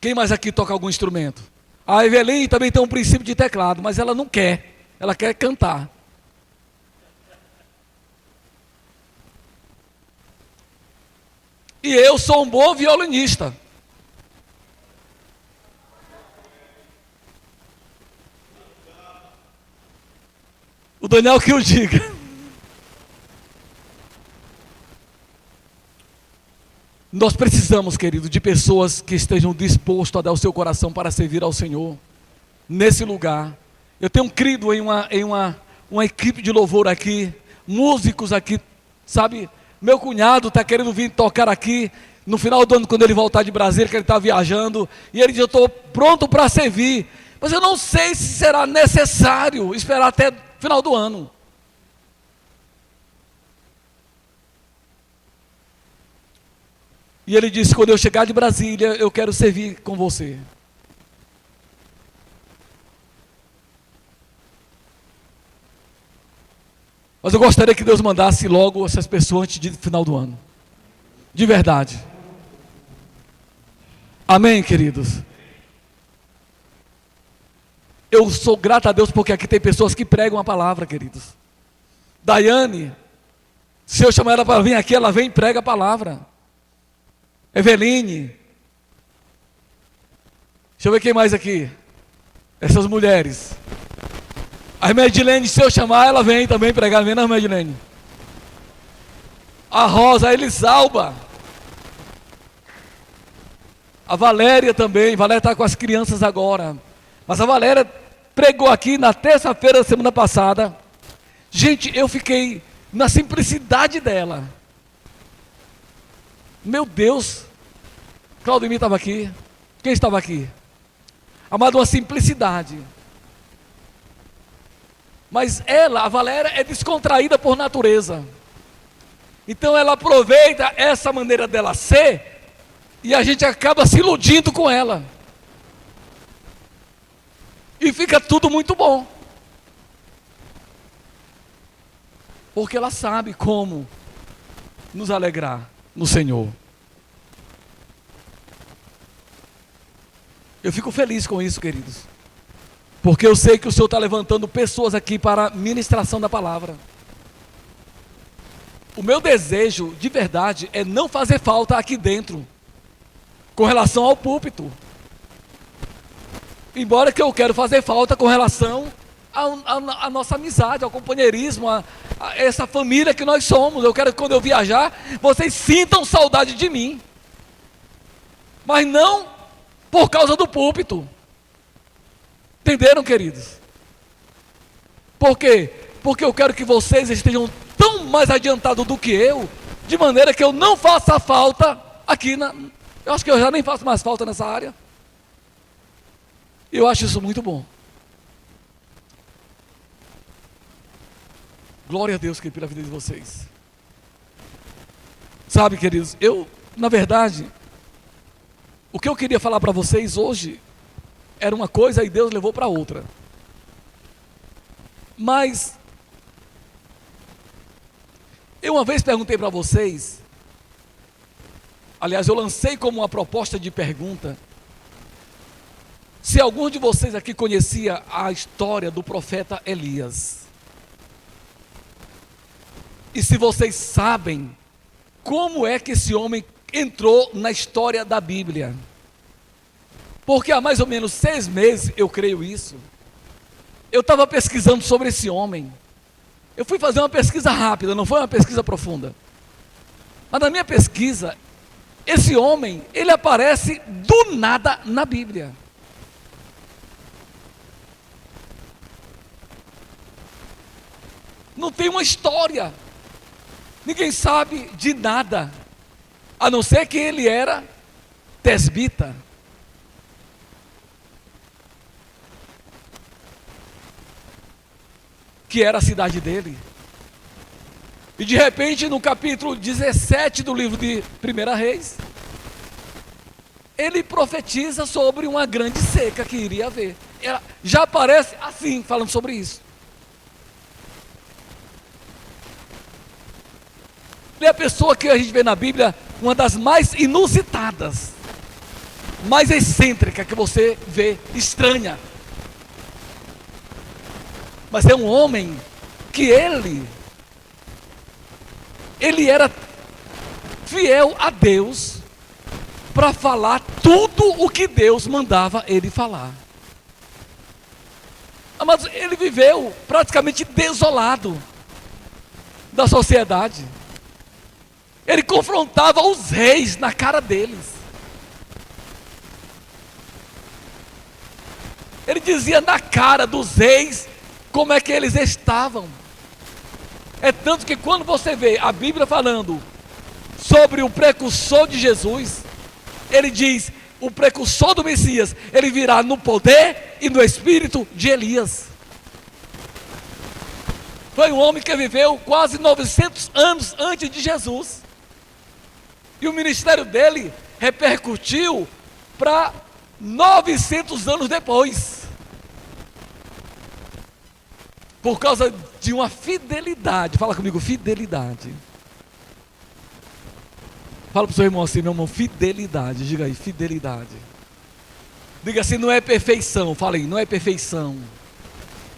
Quem mais aqui toca algum instrumento? A Evelyn também tem um princípio de teclado, mas ela não quer, ela quer cantar. E eu sou um bom violinista. O Daniel que o diga. Nós precisamos, querido, de pessoas que estejam dispostas a dar o seu coração para servir ao Senhor nesse lugar. Eu tenho crido em uma equipe de louvor aqui, músicos aqui, sabe? Meu cunhado está querendo vir tocar aqui no final do ano, quando ele voltar de Brasília, que ele está viajando, e ele diz, eu estou pronto para servir, mas eu não sei se será necessário esperar até o final do ano. E ele disse, quando eu chegar de Brasília, eu quero servir com você. Mas eu gostaria que Deus mandasse logo essas pessoas antes do final do ano. De verdade. Amém, queridos? Eu sou grato a Deus porque aqui tem pessoas que pregam a palavra, queridos. Daiane, se eu chamar ela para vir aqui, ela vem e prega a palavra. Eveline. Deixa eu ver quem mais aqui. Essas mulheres. A Medilene, se eu chamar, ela vem também pregar. Vem, não, Medilene? A Rosa, a Elisalba. A Valéria também, Valéria está com as crianças agora. Mas a Valéria pregou aqui na terça-feira da semana passada. Gente, eu fiquei na simplicidade dela. Meu Deus. Claudemir estava aqui. Quem estava aqui? Amado, uma simplicidade. Mas ela, a Valéria, é descontraída por natureza. Então ela aproveita essa maneira dela ser e a gente acaba se iludindo com ela. E fica tudo muito bom. Porque ela sabe como nos alegrar no Senhor. Eu fico feliz com isso, queridos. Porque eu sei que o Senhor está levantando pessoas aqui para a ministração da palavra. O meu desejo, de verdade, é não fazer falta aqui dentro, com relação ao púlpito. Embora que eu quero fazer falta com relação à nossa amizade, ao companheirismo, a essa família que nós somos. Eu quero que quando eu viajar, vocês sintam saudade de mim. Mas não por causa do púlpito. Entenderam, queridos? Por quê? Porque eu quero que vocês estejam tão mais adiantados do que eu, de maneira que eu não faça falta aqui eu acho que eu já nem faço mais falta nessa área. Eu acho isso muito bom. Glória a Deus, pela vida de vocês. Sabe, queridos, na verdade, o que eu queria falar para vocês hoje era uma coisa e Deus levou para outra. Mas eu uma vez perguntei para vocês, aliás, eu lancei como uma proposta de pergunta, se algum de vocês aqui conhecia a história do profeta Elias. E se vocês sabem como é que esse homem entrou na história da Bíblia. Porque há mais ou menos 6 meses, eu creio isso, eu estava pesquisando sobre esse homem. Eu fui fazer uma pesquisa rápida, não foi uma pesquisa profunda. Mas na minha pesquisa, esse homem, ele aparece do nada na Bíblia. Não tem uma história. Ninguém sabe de nada, a não ser que ele era tesbita. Que era a cidade dele. E de repente, no capítulo 17 do livro de 1 Reis, ele profetiza sobre uma grande seca que iria haver. Já aparece assim, falando sobre isso. Ele é a pessoa que a gente vê na Bíblia, uma das mais inusitadas, mais excêntrica que você vê, estranha. Mas é um homem que ele era fiel a Deus para falar tudo o que Deus mandava ele falar. Mas ele viveu praticamente desolado da sociedade. Ele confrontava os reis na cara deles. Ele dizia na cara dos reis como é que eles estavam. É tanto que quando você vê a Bíblia falando sobre o precursor de Jesus, ele diz, o precursor do Messias, ele virá no poder e no espírito de Elias. Foi um homem que viveu quase 900 anos antes de Jesus. E o ministério dele repercutiu para 900 anos depois. Por causa de uma fidelidade. Fala comigo, fidelidade. Fala para o seu irmão assim, meu irmão, fidelidade. Diga aí, fidelidade. Diga assim, não é perfeição. Fala aí, não é perfeição.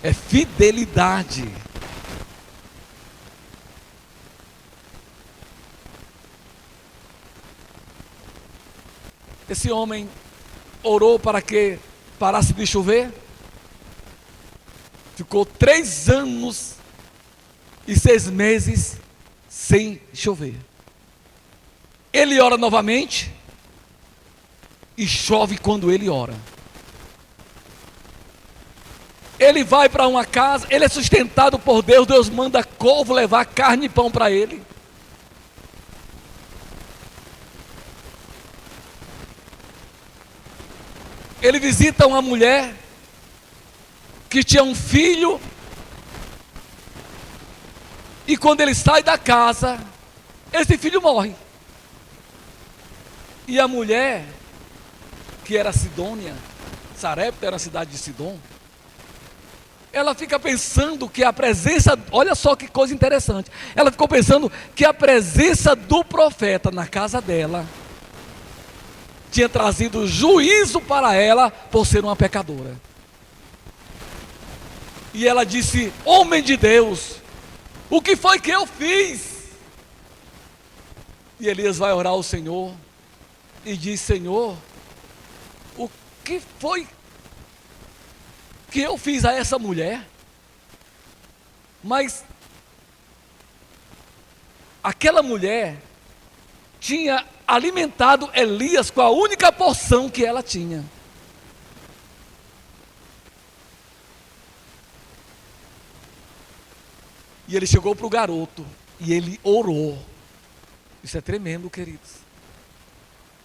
É fidelidade. Esse homem orou para que parasse de chover. Ficou 3 anos e 6 meses sem chover. Ele ora novamente e chove quando ele ora. Ele vai para uma casa, ele é sustentado por Deus, Deus manda corvo levar carne e pão para ele. Ele visita uma mulher que tinha um filho, e quando ele sai da casa, esse filho morre. E a mulher, que era Sidônia, Sarepta era a cidade de Sidom, ela fica pensando que a presença, olha só que coisa interessante, ela ficou pensando que a presença do profeta na casa dela tinha trazido juízo para ela por ser uma pecadora. E ela disse: homem de Deus, o que foi que eu fiz? E Elias vai orar ao Senhor e diz: Senhor, o que foi que eu fiz a essa mulher? Mas aquela mulher tinha alimentado Elias com a única porção que ela tinha. E ele chegou para o garoto e ele orou. Isso é tremendo, queridos.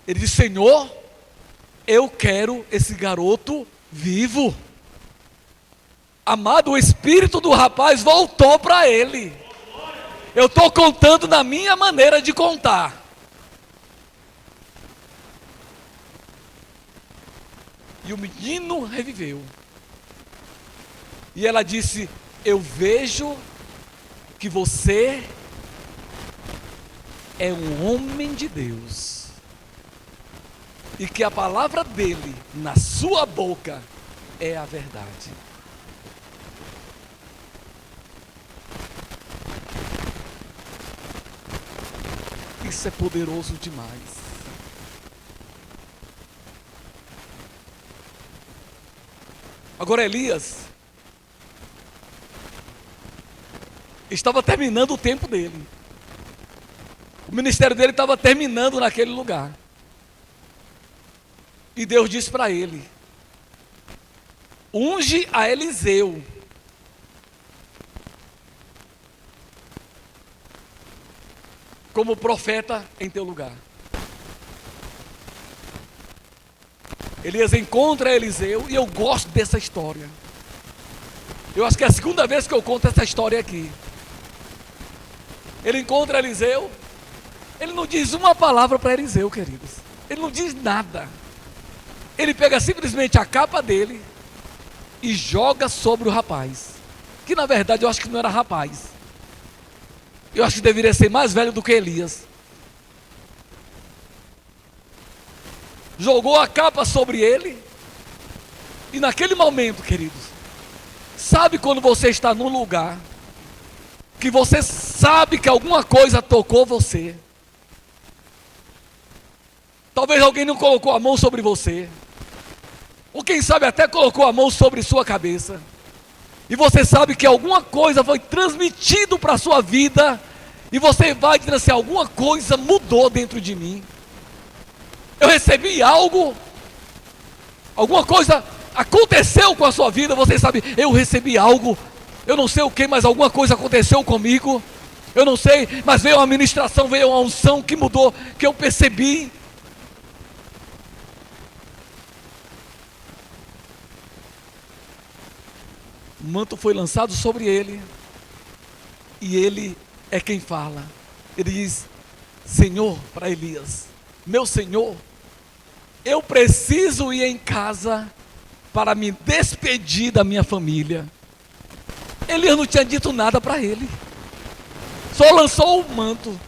Ele disse: Senhor, eu quero esse garoto vivo. Amado, o espírito do rapaz voltou para ele. Eu estou contando na minha maneira de contar. E o menino reviveu. E ela disse: eu vejo que você é um homem de Deus, e que a palavra dele na sua boca é a verdade. Isso é poderoso demais. Agora Elias estava terminando o tempo dele. O ministério dele estava terminando naquele lugar. E Deus disse para ele: unge a Eliseu como profeta em teu lugar. Elias encontra Eliseu, e eu gosto dessa história. Eu acho que é a segunda vez que eu conto essa história aqui. Ele encontra Eliseu, ele não diz uma palavra para Eliseu, queridos. Ele não diz nada. Ele pega simplesmente a capa dele e joga sobre o rapaz, que na verdade eu acho que não era rapaz. Eu acho que deveria ser mais velho do que Elias. Jogou a capa sobre ele. E naquele momento, queridos, sabe quando você está num lugar que você sabe que alguma coisa tocou você? Talvez alguém não colocou a mão sobre você, ou quem sabe até colocou a mão sobre sua cabeça, e você sabe que alguma coisa foi transmitido para a sua vida, e você vai dizer assim: alguma coisa mudou dentro de mim. Eu recebi algo, alguma coisa aconteceu com a sua vida. Você sabe, eu recebi algo, eu não sei o que, mas alguma coisa aconteceu comigo. Eu não sei, mas veio uma ministração, veio uma unção que mudou, que eu percebi. O manto foi lançado sobre ele, e ele é quem fala. Ele diz: Senhor, para Elias: meu Senhor, eu preciso ir em casa para me despedir da minha família. Elias não tinha dito nada para ele, só lançou o manto.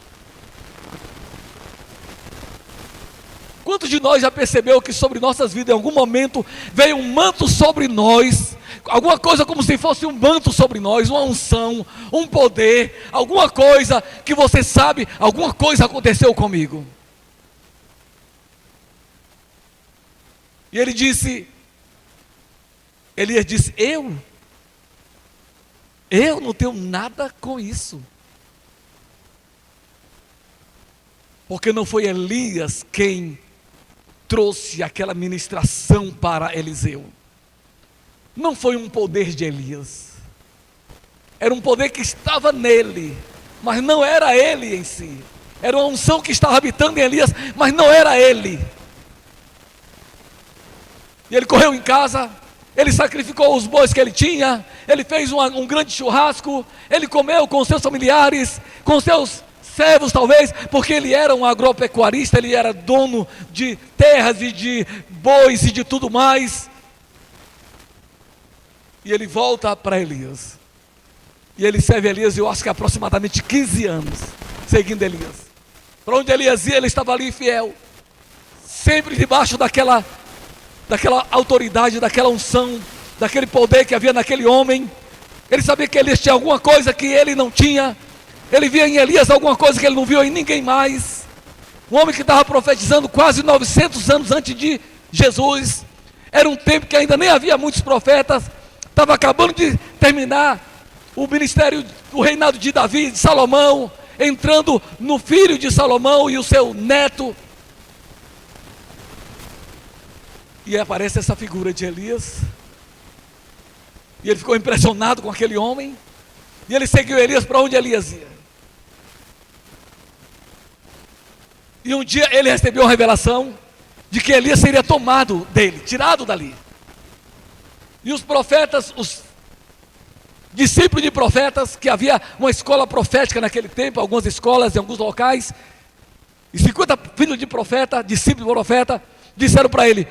Quantos de nós já percebeu que sobre nossas vidas, em algum momento, veio um manto sobre nós, alguma coisa como se fosse um manto sobre nós, uma unção, um poder, alguma coisa que você sabe, alguma coisa aconteceu comigo. E ele disse, Elias disse: eu não tenho nada com isso. Porque não foi Elias quem trouxe aquela ministração para Eliseu. Não foi um poder de Elias, era um poder que estava nele, mas não era ele em si. Era uma unção que estava habitando em Elias, mas não era ele. E ele correu em casa, ele sacrificou os bois que ele tinha, ele fez um grande churrasco, ele comeu com seus familiares, com seus servos talvez, porque ele era um agropecuarista, ele era dono de terras e de bois e de tudo mais. E ele volta para Elias, e ele serve Elias, eu acho que aproximadamente 15 anos, seguindo Elias. Para onde Elias ia, ele estava ali fiel, sempre debaixo daquela autoridade, daquela unção, daquele poder que havia naquele homem. Ele sabia que Elias tinha alguma coisa que ele não tinha, ele via em Elias alguma coisa que ele não viu em ninguém mais. Um homem que estava profetizando quase 900 anos antes de Jesus, era um tempo que ainda nem havia muitos profetas, estava acabando de terminar o ministério, o reinado de Davi, de Salomão, entrando no filho de Salomão e o seu neto. E aparece essa figura de Elias, e ele ficou impressionado com aquele homem, e ele seguiu Elias para onde Elias ia. E um dia ele recebeu a revelação de que Elias seria tomado dele, tirado dali. E os profetas, os discípulos de profetas, que havia uma escola profética naquele tempo, algumas escolas em alguns locais, e 50 filhos de profeta, discípulos de profeta, disseram para ele: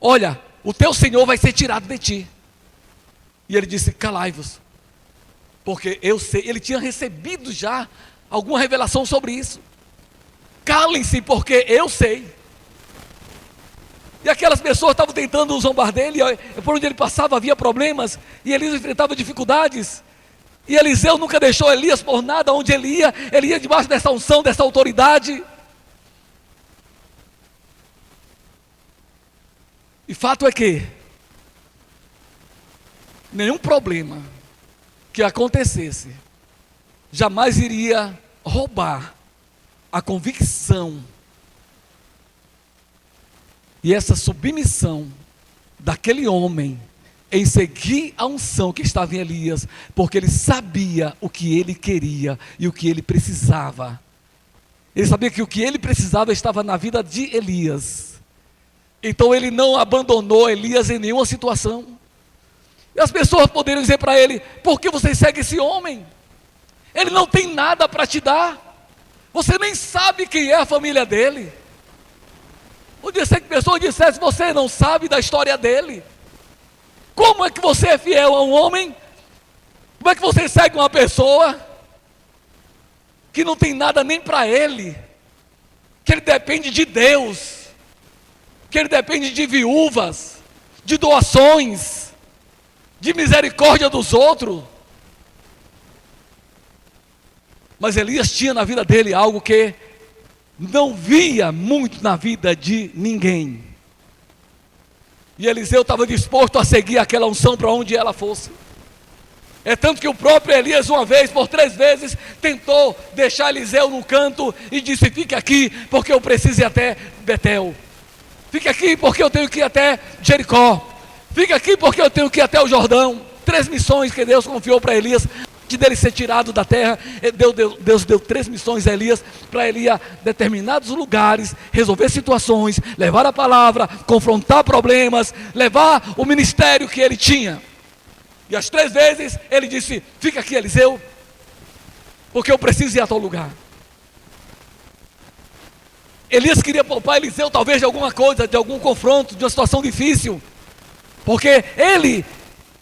olha, o teu Senhor vai ser tirado de ti. E ele disse: calai-vos, porque eu sei. Ele tinha recebido já alguma revelação sobre isso. Calem-se, porque eu sei. E aquelas pessoas estavam tentando zombar dele, por onde ele passava havia problemas, e Elias enfrentava dificuldades. E Eliseu nunca deixou Elias por nada. Onde ele ia debaixo dessa unção, dessa autoridade. E fato é que nenhum problema que acontecesse jamais iria roubar a convicção e essa submissão daquele homem em seguir a unção que estava em Elias, porque ele sabia o que ele queria e o que ele precisava. Ele sabia que o que ele precisava estava na vida de Elias. Então ele não abandonou Elias em nenhuma situação. E as pessoas poderiam dizer para ele: por que você segue esse homem? Ele não tem nada para te dar. Você nem sabe quem é a família dele. Podia ser que pessoas dissessem: você não sabe da história dele. Como é que você é fiel a um homem? Como é que você segue uma pessoa que não tem nada nem para ele? Que ele depende de Deus, que ele depende de viúvas, de doações, de misericórdia dos outros. Mas Elias tinha na vida dele algo que não via muito na vida de ninguém. E Eliseu estava disposto a seguir aquela unção para onde ela fosse. É tanto que o próprio Elias, uma vez, por 3 vezes, tentou deixar Eliseu num canto e disse: fique aqui, porque eu preciso ir até Betel. Fique aqui, porque eu tenho que ir até Jericó. Fique aqui, porque eu tenho que ir até o Jordão. 3 missões que Deus confiou para Elias. Antes dele ser tirado da terra, Deus deu 3 missões a Elias, para ele ir a determinados lugares, resolver situações, levar a palavra, confrontar problemas, levar o ministério que ele tinha. E as 3 vezes ele disse: fica aqui, Eliseu, porque eu preciso ir a tal lugar. Elias queria poupar Eliseu talvez de alguma coisa, de algum confronto, de uma situação difícil, porque ele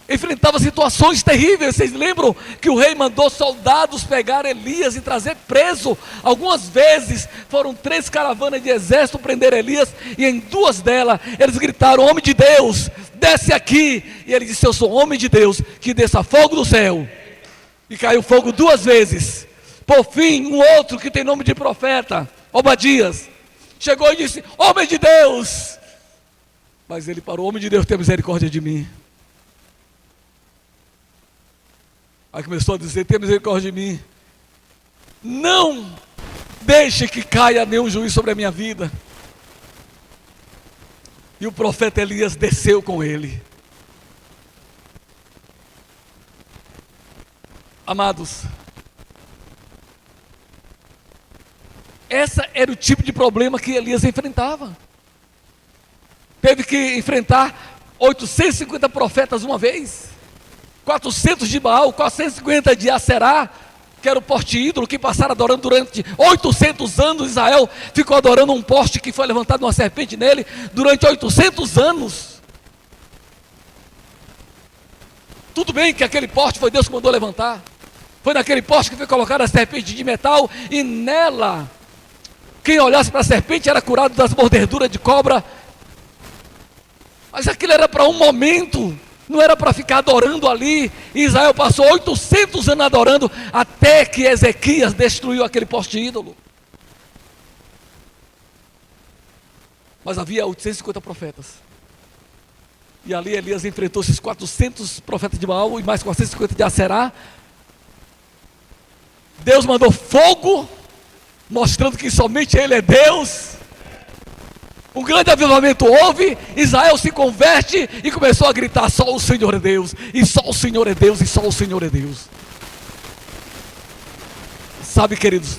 enfrentava situações terríveis. Vocês lembram que o rei mandou soldados pegar Elias e trazer preso? Algumas vezes foram 3 caravanas de exército prender Elias, e em 2 delas eles gritaram: homem de Deus, desce aqui. E ele disse: eu sou homem de Deus, que desça fogo do céu. E caiu fogo 2 vezes. Por fim, um outro que tem nome de profeta, Obadias, chegou e disse: homem de Deus. Mas ele parou: homem de Deus, tenha misericórdia de mim. Aí começou a dizer: tenha misericórdia de mim. Não deixe que caia nenhum juízo sobre a minha vida. E o profeta Elias desceu com ele. Amados, esse era o tipo de problema que Elias enfrentava. Teve que enfrentar 850 profetas uma vez, 400 de Baal, 450 de Aserá, que era o poste ídolo que passaram adorando durante 800 anos. Israel ficou adorando um poste que foi levantado uma serpente nele durante 800 anos. Tudo bem que aquele poste foi Deus que mandou levantar. Foi naquele poste que foi colocada a serpente de metal, e nela, quem olhasse para a serpente era curado das mordeduras de cobra. Mas aquilo era para um momento, não era para ficar adorando ali. E Israel passou 800 anos adorando, até que Ezequias destruiu aquele poste ídolo. Mas havia 850 profetas. E ali Elias enfrentou esses 400 profetas de Baal e mais 450 de Aserá. Deus mandou fogo, mostrando que somente Ele é Deus. Um grande avivamento houve, Israel se converte e começou a gritar: só o Senhor é Deus, e só o Senhor é Deus, e só o Senhor é Deus. Sabe, queridos,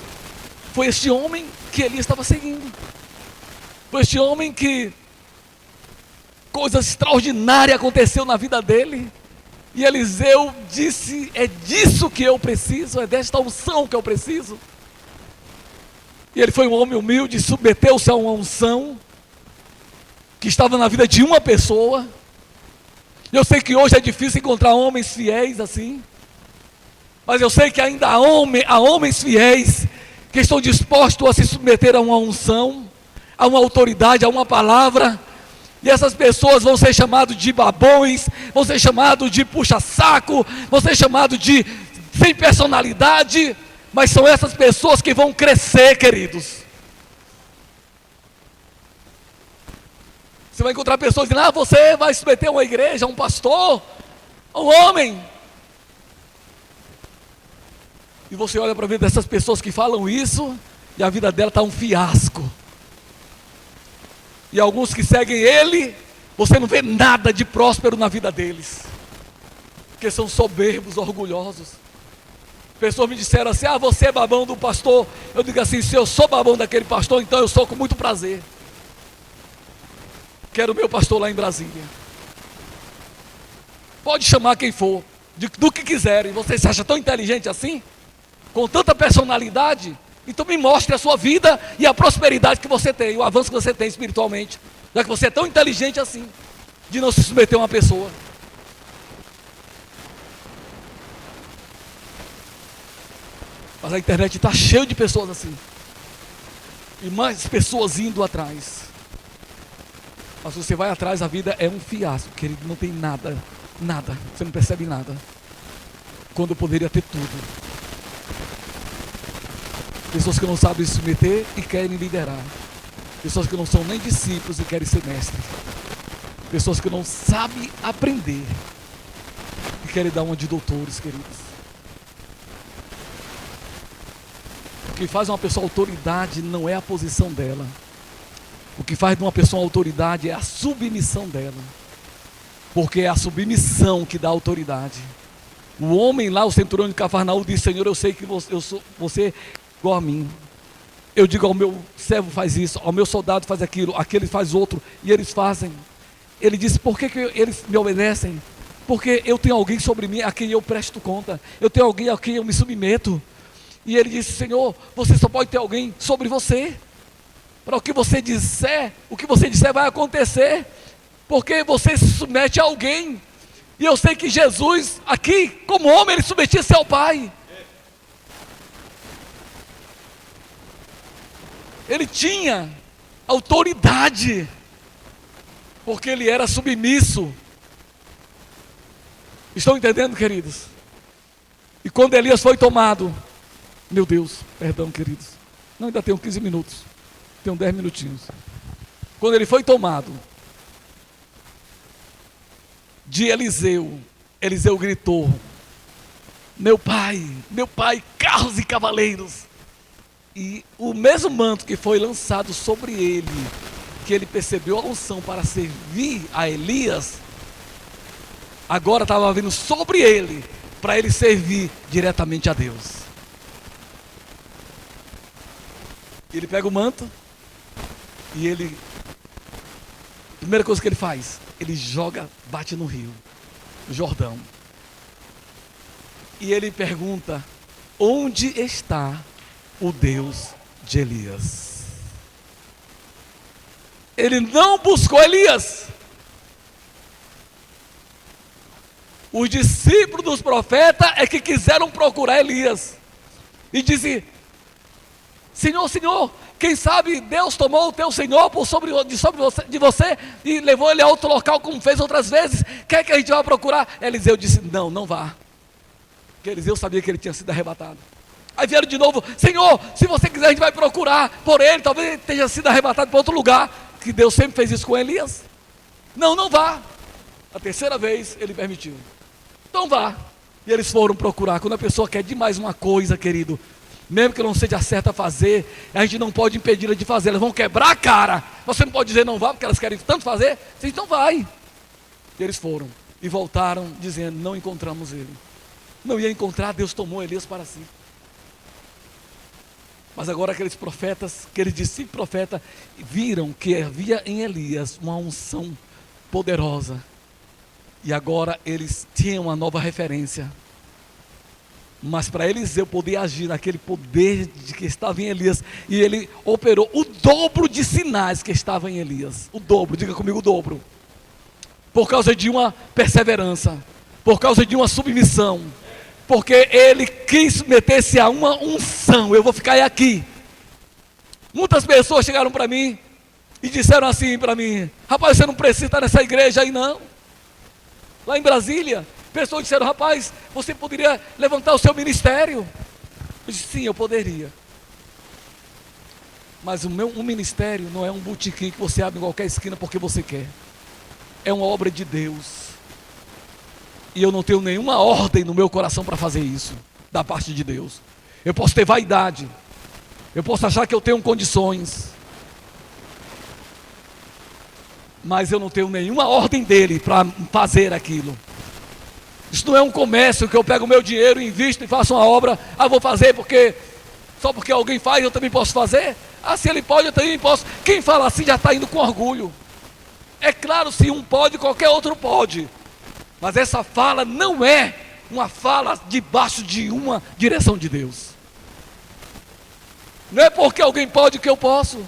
foi este homem que Elias estava seguindo. Foi este homem que coisa extraordinária aconteceu na vida dele. E Eliseu disse: é disso que eu preciso, é desta unção que eu preciso. E ele foi um homem humilde, submeteu-se a uma unção que estava na vida de uma pessoa. Eu sei que hoje é difícil encontrar homens fiéis assim, mas eu sei que ainda há homens fiéis que estão dispostos a se submeter a uma unção, a uma autoridade, a uma palavra. E essas pessoas vão ser chamadas de babões, vão ser chamados de puxa-saco, vão ser chamados de sem personalidade, mas são essas pessoas que vão crescer, queridos. Você vai encontrar pessoas dizendo: você vai se submeter a uma igreja, a um pastor, a um homem. E você olha para a vida dessas pessoas que falam isso, e a vida dela está um fiasco. E alguns que seguem ele, você não vê nada de próspero na vida deles, porque são soberbos, orgulhosos. Pessoas me disseram assim: você é babão do pastor. Eu digo assim: se eu sou babão daquele pastor, então eu sou com muito prazer. Quero o meu pastor lá em Brasília. Pode chamar quem for, do que quiserem. Você se acha tão inteligente assim? Com tanta personalidade? Então me mostre a sua vida e a prosperidade que você tem, o avanço que você tem espiritualmente, já que você é tão inteligente assim, de não se submeter a uma pessoa. Mas a internet está cheia de pessoas assim, e mais pessoas indo atrás. Mas se você vai atrás, a vida é um fiasco, querido. Não tem nada, nada, você não percebe nada, quando poderia ter tudo. Pessoas que não sabem se submeter e querem liderar. Pessoas que não são nem discípulos e querem ser mestres. Pessoas que não sabem aprender e querem dar uma de doutores, queridos. O que faz uma pessoa autoridade não é a posição dela. O que faz de uma pessoa uma autoridade é a submissão dela. Porque é a submissão que dá autoridade. O homem lá, o centurião de Cafarnaum, disse: Senhor, eu sei que você igual a mim. Eu digo ao meu servo faz isso, ao meu soldado faz aquilo, aquele faz outro, e eles fazem. Ele disse: por que eles me obedecem? Porque eu tenho alguém sobre mim a quem eu presto conta, eu tenho alguém a quem eu me submeto. E ele disse: Senhor, você só pode ter alguém sobre você. Para o que você disser vai acontecer, porque você se submete a alguém. E eu sei que Jesus aqui, como homem, ele submetia-se ao Pai. Ele tinha autoridade, porque ele era submisso. Estão entendendo, queridos? E quando Elias foi tomado, meu Deus, perdão, queridos, não, ainda tenho 15 minutos, tenho 10 minutinhos. Quando ele foi tomado de Eliseu, Eliseu gritou: meu pai, carros e cavaleiros. E o mesmo manto que foi lançado sobre ele que ele percebeu a unção para servir a Elias, agora estava vindo sobre ele, para ele servir diretamente a Deus. Ele pega o manto e ele, a primeira coisa que ele faz, ele joga, bate no rio, no Jordão. E ele pergunta: onde está o Deus de Elias? Ele não buscou Elias. Os discípulos dos profetas é que quiseram procurar Elias. E dizem: Senhor, Senhor, quem sabe Deus tomou o teu Senhor de você e levou ele a outro local como fez outras vezes. Quer que a gente vá procurar? Eliseu disse: não, não vá. Porque Eliseu sabia que ele tinha sido arrebatado. Aí vieram de novo: Senhor, se você quiser a gente vai procurar por ele, talvez ele tenha sido arrebatado para outro lugar. Que Deus sempre fez isso com Elias. Não, não vá. A terceira vez ele permitiu. Então vá. E eles foram procurar. Quando a pessoa quer demais uma coisa, querido, mesmo que não seja certa a fazer, a gente não pode impedi-la de fazer. Elas vão quebrar a cara. Você não pode dizer não vá, porque elas querem tanto fazer. Então vai. E eles foram e voltaram dizendo: não encontramos ele. Não ia encontrar, Deus tomou Elias para si. Mas agora aqueles profetas, aqueles discípulos profetas, viram que havia em Elias uma unção poderosa. E agora eles tinham uma nova referência. Mas para Eliseu poder agir naquele poder de que estava em Elias, e ele operou o dobro de sinais que estava em Elias. O dobro, diga comigo, o dobro. Por causa de uma perseverança, por causa de uma submissão, porque ele quis meter-se a uma unção. Eu vou ficar aqui. Muitas pessoas chegaram para mim e disseram assim para mim: rapaz, você não precisa estar nessa igreja aí não. Lá em Brasília, pessoas disseram: rapaz, você poderia levantar o seu ministério. Eu disse: sim, eu poderia. Mas um ministério não é um botequim que você abre em qualquer esquina porque você quer. É uma obra de Deus. E eu não tenho nenhuma ordem no meu coração para fazer isso, da parte de Deus. Eu posso ter vaidade, eu posso achar que eu tenho condições, mas eu não tenho nenhuma ordem dele para fazer aquilo. Isso não é um comércio que eu pego o meu dinheiro, invisto e faço uma obra. Vou fazer porque só porque alguém faz eu também posso fazer. Se ele pode, eu também posso. Quem fala assim já está indo com orgulho. É claro, se um pode, qualquer outro pode. Mas essa fala não é uma fala debaixo de uma direção de Deus. Não é porque alguém pode que eu posso.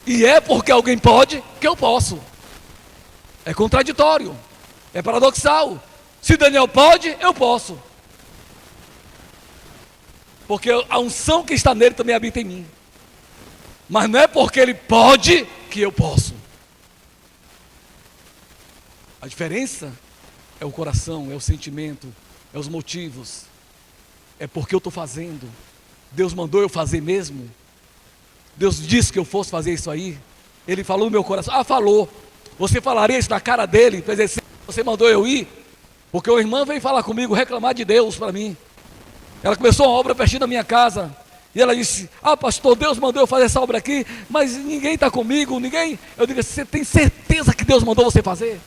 E é porque alguém pode que eu posso. É contraditório. É paradoxal. Se Daniel pode, eu posso. Porque a unção que está nele também habita em mim. Mas não é porque ele pode que eu posso. A diferença é o coração, é o sentimento, é os motivos. É porque eu estou fazendo. Deus mandou eu fazer mesmo. Deus disse que eu fosse fazer isso aí. Ele falou no meu coração. Falou. Você falaria isso na cara dele? Quer dizer, você mandou eu ir? Porque uma irmã veio falar comigo, reclamar de Deus para mim. Ela começou uma obra pertinho da minha casa. E ela disse: pastor, Deus mandou eu fazer essa obra aqui, mas ninguém está comigo, ninguém. Eu digo: você tem certeza que Deus mandou você fazer?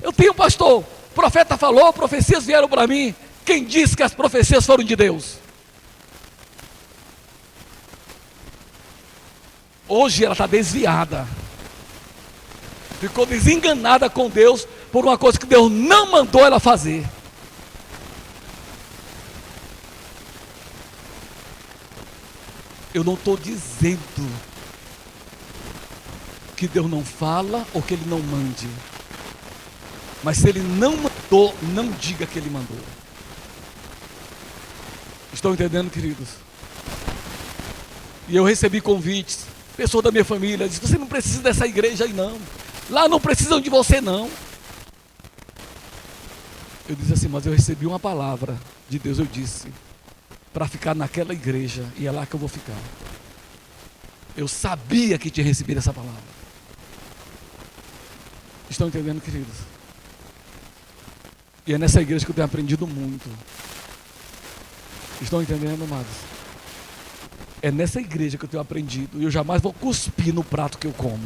Eu tenho, pastor. O profeta falou, profecias vieram para mim. Quem disse que as profecias foram de Deus? Hoje ela está desviada. Ficou desenganada com Deus por uma coisa que Deus não mandou ela fazer. Eu não estou dizendo que Deus não fala ou que Ele não mande. Mas se Ele não mandou, não diga que Ele mandou. Estão entendendo, queridos? E eu recebi convites. Pessoa da minha família disse: você não precisa dessa igreja aí não. Lá não precisam de você não. Eu disse assim: mas eu recebi uma palavra de Deus. Eu disse: para ficar naquela igreja, e é lá que eu vou ficar. Eu sabia que tinha recebido essa palavra. Estão entendendo, queridos? E é nessa igreja que eu tenho aprendido muito. Estão entendendo, amados? É nessa igreja que eu tenho aprendido. E eu jamais vou cuspir no prato que eu como.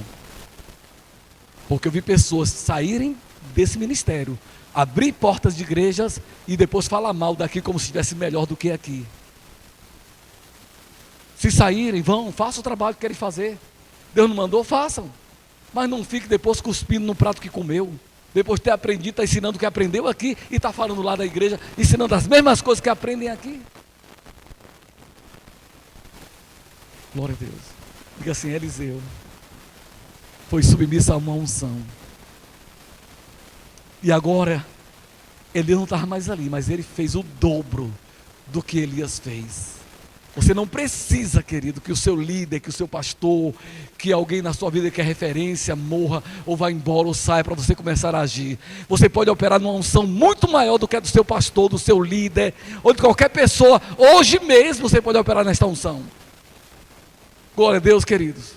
Porque eu vi pessoas saírem desse ministério, abrir portas de igrejas e depois falar mal daqui como se estivesse melhor do que aqui. Se saírem, vão, façam o trabalho que querem fazer. Deus não mandou, façam. Mas não fique depois cuspindo no prato que comeu. Depois de ter aprendido, está ensinando o que aprendeu aqui e está falando lá da igreja, ensinando as mesmas coisas que aprendem aqui. Glória a Deus. Diga assim: Eliseu foi submisso a uma unção. E agora, ele não estava mais ali, mas ele fez o dobro do que Elias fez. Você não precisa, querido, que o seu líder, que o seu pastor, que alguém na sua vida que é referência, morra ou vá embora ou saia para você começar a agir. Você pode operar numa unção muito maior do que a do seu pastor, do seu líder, ou de qualquer pessoa. Hoje mesmo você pode operar nesta unção. Glória a Deus, queridos.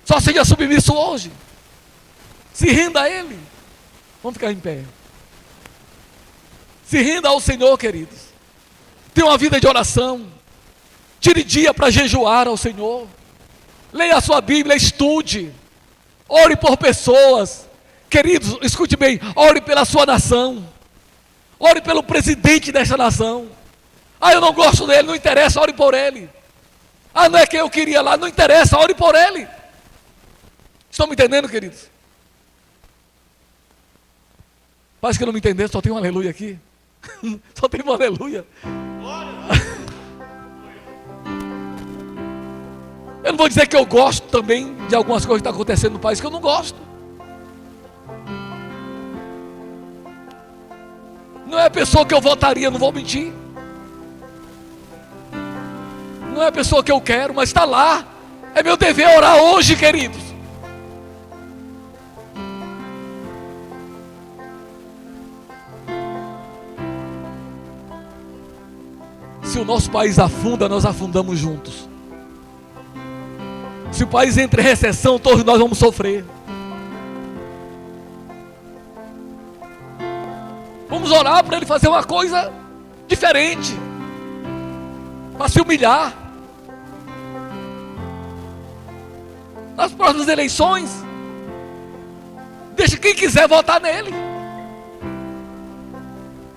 Só seja submisso hoje. Se renda a Ele. Vamos ficar em pé. Se renda ao Senhor, queridos. Tenha uma vida de oração. Tire dia para jejuar ao Senhor. Leia a sua Bíblia, estude. Ore por pessoas. Queridos, escute bem. Ore pela sua nação. Ore pelo presidente dessa nação. Ah, eu não gosto dele, não interessa, ore por ele. Ah, não é quem eu queria lá, não interessa, ore por ele. Estão me entendendo, queridos? Parece que não me entenderam, só tem um aleluia aqui. Só tem um aleluia. Eu não vou dizer que eu gosto também de algumas coisas que estão acontecendo no país, que eu não gosto. Não é a pessoa que eu votaria, não vou mentir. Não é a pessoa que eu quero, mas está lá. É meu dever orar hoje, queridos. Se o nosso país afunda, nós afundamos juntos. Se o país entra em recessão, todos nós vamos sofrer. Vamos orar para ele fazer uma coisa diferente, para se humilhar. Nas próximas eleições, deixa quem quiser votar nele.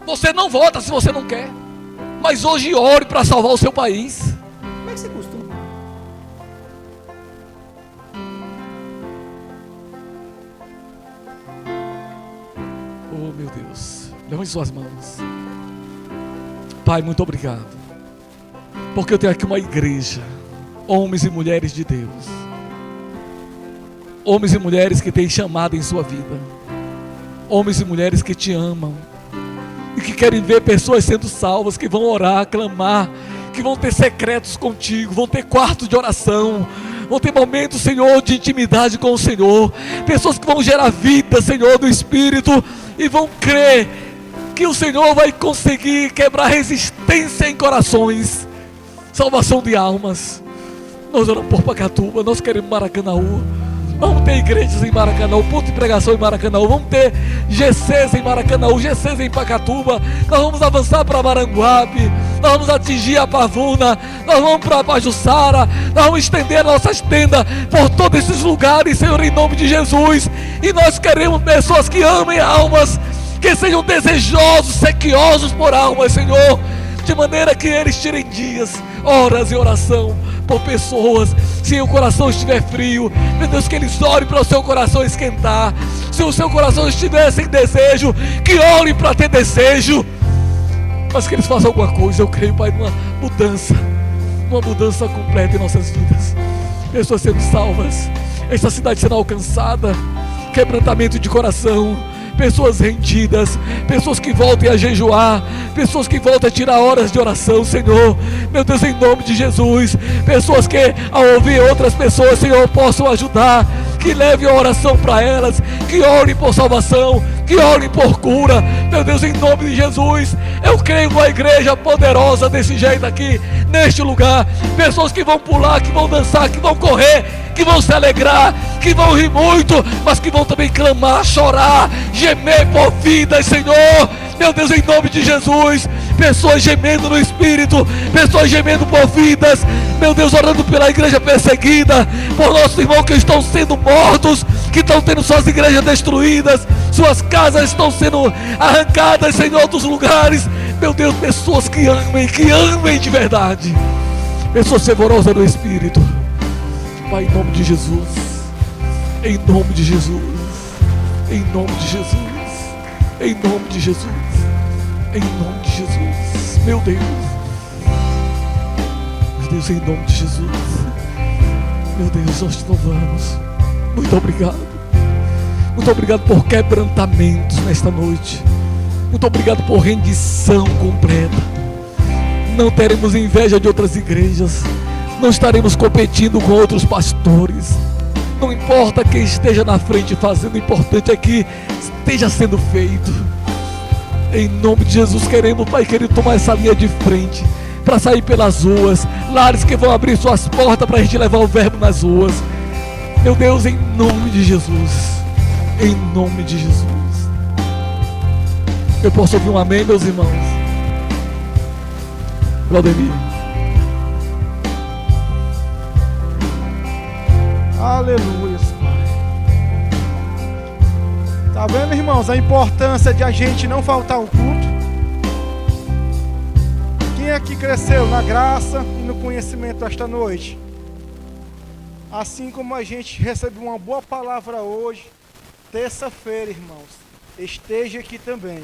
Você não vota se você não quer, mas hoje ore para salvar o seu país. Como é que você costuma? Oh, meu Deus, levante suas mãos. Pai, muito obrigado, porque eu tenho aqui uma igreja, homens e mulheres de Deus, homens e mulheres que têm chamado em sua vida, homens e mulheres que te amam e que querem ver pessoas sendo salvas, que vão orar, clamar, que vão ter secretos contigo, vão ter quartos de oração, vão ter momentos, Senhor, de intimidade com o Senhor, pessoas que vão gerar vida, Senhor, do Espírito, e vão crer que o Senhor vai conseguir quebrar resistência em corações, salvação de almas. Nós oramos por Pacatuba, nós queremos Maracanaú. Vamos ter igrejas em Maracanaú, ponto de pregação em Maracanaú, vamos ter GCs em Maracanaú, GCs em Pacatuba, nós vamos avançar para Maranguape, nós vamos atingir a Pavuna, nós vamos para Pajuçara, nós vamos estender nossas tendas por todos esses lugares, Senhor, em nome de Jesus. E nós queremos pessoas que amem almas, que sejam desejosos, sequiosos por almas, Senhor, de maneira que eles tirem dias, horas e oração por pessoas. Se o coração estiver frio, meu Deus, que eles orem para o seu coração esquentar. Se o seu coração estiver sem desejo, que orem para ter desejo, mas que eles façam alguma coisa. Eu creio, Pai, numa mudança completa em nossas vidas, pessoas sendo salvas, esta cidade sendo alcançada, quebrantamento de coração, pessoas rendidas, pessoas que voltem a jejuar, pessoas que voltem a tirar horas de oração, Senhor, meu Deus, em nome de Jesus, pessoas que ao ouvir outras pessoas, Senhor, possam ajudar, que levem a oração para elas, que orem por salvação, que orem por cura, meu Deus, em nome de Jesus. Eu creio numa igreja poderosa desse jeito aqui, neste lugar, pessoas que vão pular, que vão dançar, que vão correr, que vão se alegrar, que vão rir muito, mas que vão também clamar, chorar, gemer por vidas, Senhor, meu Deus, em nome de Jesus. pessoas gemendo no Espírito, pessoas gemendo por vidas, meu Deus, orando pela igreja perseguida, por nossos irmãos que estão sendo mortos, que estão tendo suas igrejas destruídas, suas casas estão sendo arrancadas, Senhor, dos lugares, meu Deus, pessoas que amem de verdade, pessoas fervorosas no Espírito, Pai, em nome de Jesus, em nome de Jesus, em nome de Jesus, em nome de Jesus, em nome de Jesus, meu Deus, em nome de Jesus, meu Deus, nós te louvamos, muito obrigado por quebrantamentos nesta noite, muito obrigado por rendição completa. Não teremos inveja de outras igrejas, não estaremos competindo com outros pastores, não importa quem esteja na frente fazendo, o importante é que esteja sendo feito. Em nome de Jesus, queremos, Pai querido, tomar essa linha de frente para sair pelas ruas, lares que vão abrir suas portas para a gente levar o verbo nas ruas, meu Deus, em nome de Jesus, em nome de Jesus. Eu posso ouvir um amém, meus irmãos? Claudemir. Aleluia, Pai. Tá vendo, irmãos, a importância de a gente não faltar o culto? Quem aqui cresceu na graça e no conhecimento esta noite? Assim como a gente recebeu uma boa palavra hoje, terça-feira, irmãos, esteja aqui também.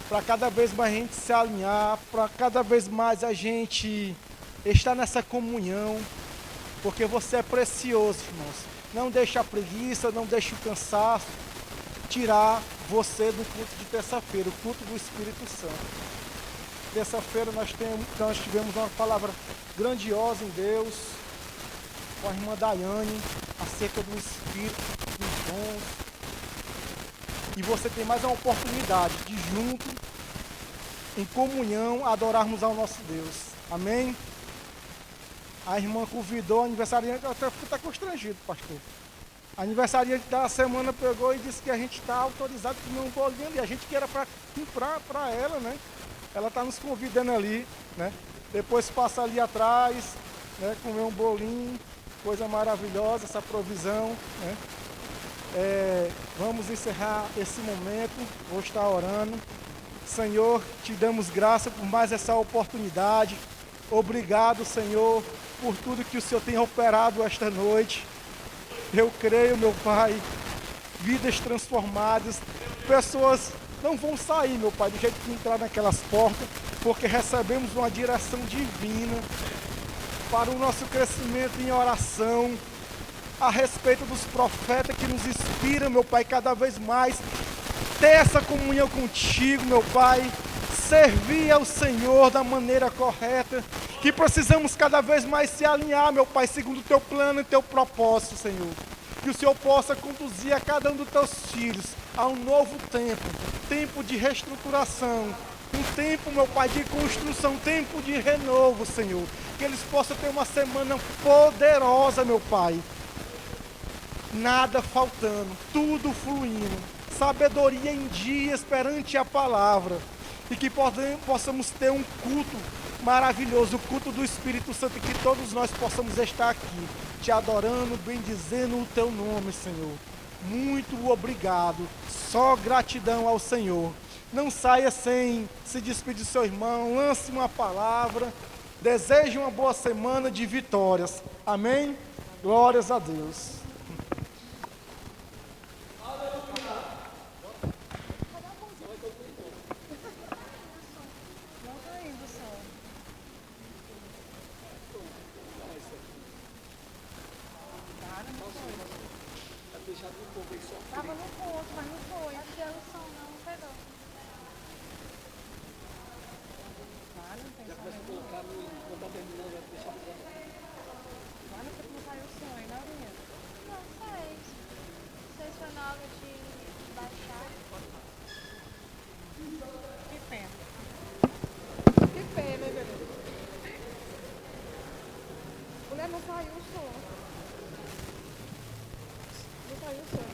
Para cada vez mais a gente se alinhar, para cada vez mais a gente estar nessa comunhão, porque você é precioso, irmãos. Não deixe a preguiça, não deixe o cansaço tirar você do culto de terça-feira, o culto do Espírito Santo. Terça-feira nós tivemos uma palavra grandiosa em Deus, com a irmã Daiane, acerca do Espírito, dos dons. E você tem mais uma oportunidade de junto, em comunhão, adorarmos ao nosso Deus. Amém? A irmã convidou a aniversariante, eu até fico até constrangido, pastor. A aniversariante da semana pegou e disse que a gente está autorizado a comer um bolinho ali. A gente que era para comprar para ela, né? Ela está nos convidando ali, né? Depois passa ali atrás, né? Comer um bolinho, coisa maravilhosa, essa provisão, né? Vamos encerrar esse momento, vou estar orando. Senhor, te damos graça por mais essa oportunidade. Obrigado, Senhor, por tudo que o Senhor tem operado esta noite. Eu creio, meu Pai, vidas transformadas, pessoas não vão sair, meu Pai, do jeito que entrar naquelas portas, porque recebemos uma direção divina para o nosso crescimento em oração, a respeito dos profetas que nos inspiram, meu Pai, cada vez mais, ter essa comunhão contigo, meu Pai, servir ao Senhor da maneira correta, que precisamos cada vez mais se alinhar, meu Pai, segundo o teu plano e teu propósito, Senhor. Que o Senhor possa conduzir a cada um dos teus filhos a um novo tempo de reestruturação, um tempo, meu Pai, de construção, tempo de renovo, Senhor. Que eles possam ter uma semana poderosa, meu Pai. Nada faltando, tudo fluindo, sabedoria em dias perante a palavra. E que possamos ter um culto maravilhoso, o culto do Espírito Santo, e que todos nós possamos estar aqui, te adorando, bendizendo o teu nome, Senhor. Muito obrigado, só gratidão ao Senhor. Não saia sem se despedir do seu irmão, lance uma palavra, deseje uma boa semana de vitórias. Amém? Glórias a Deus. Tava no ponto, mas não foi. Acho que o som não pegou. Vale, não tem som. Já começa a colocar quando tá terminando, vai deixar o som. Vale, você não saiu o som aí, não, Arinha? Não sei. Não sei se foi na hora de baixar. Que pena. Que pena, hein, bebê? Mulher, não saiu o som. Não saiu o som.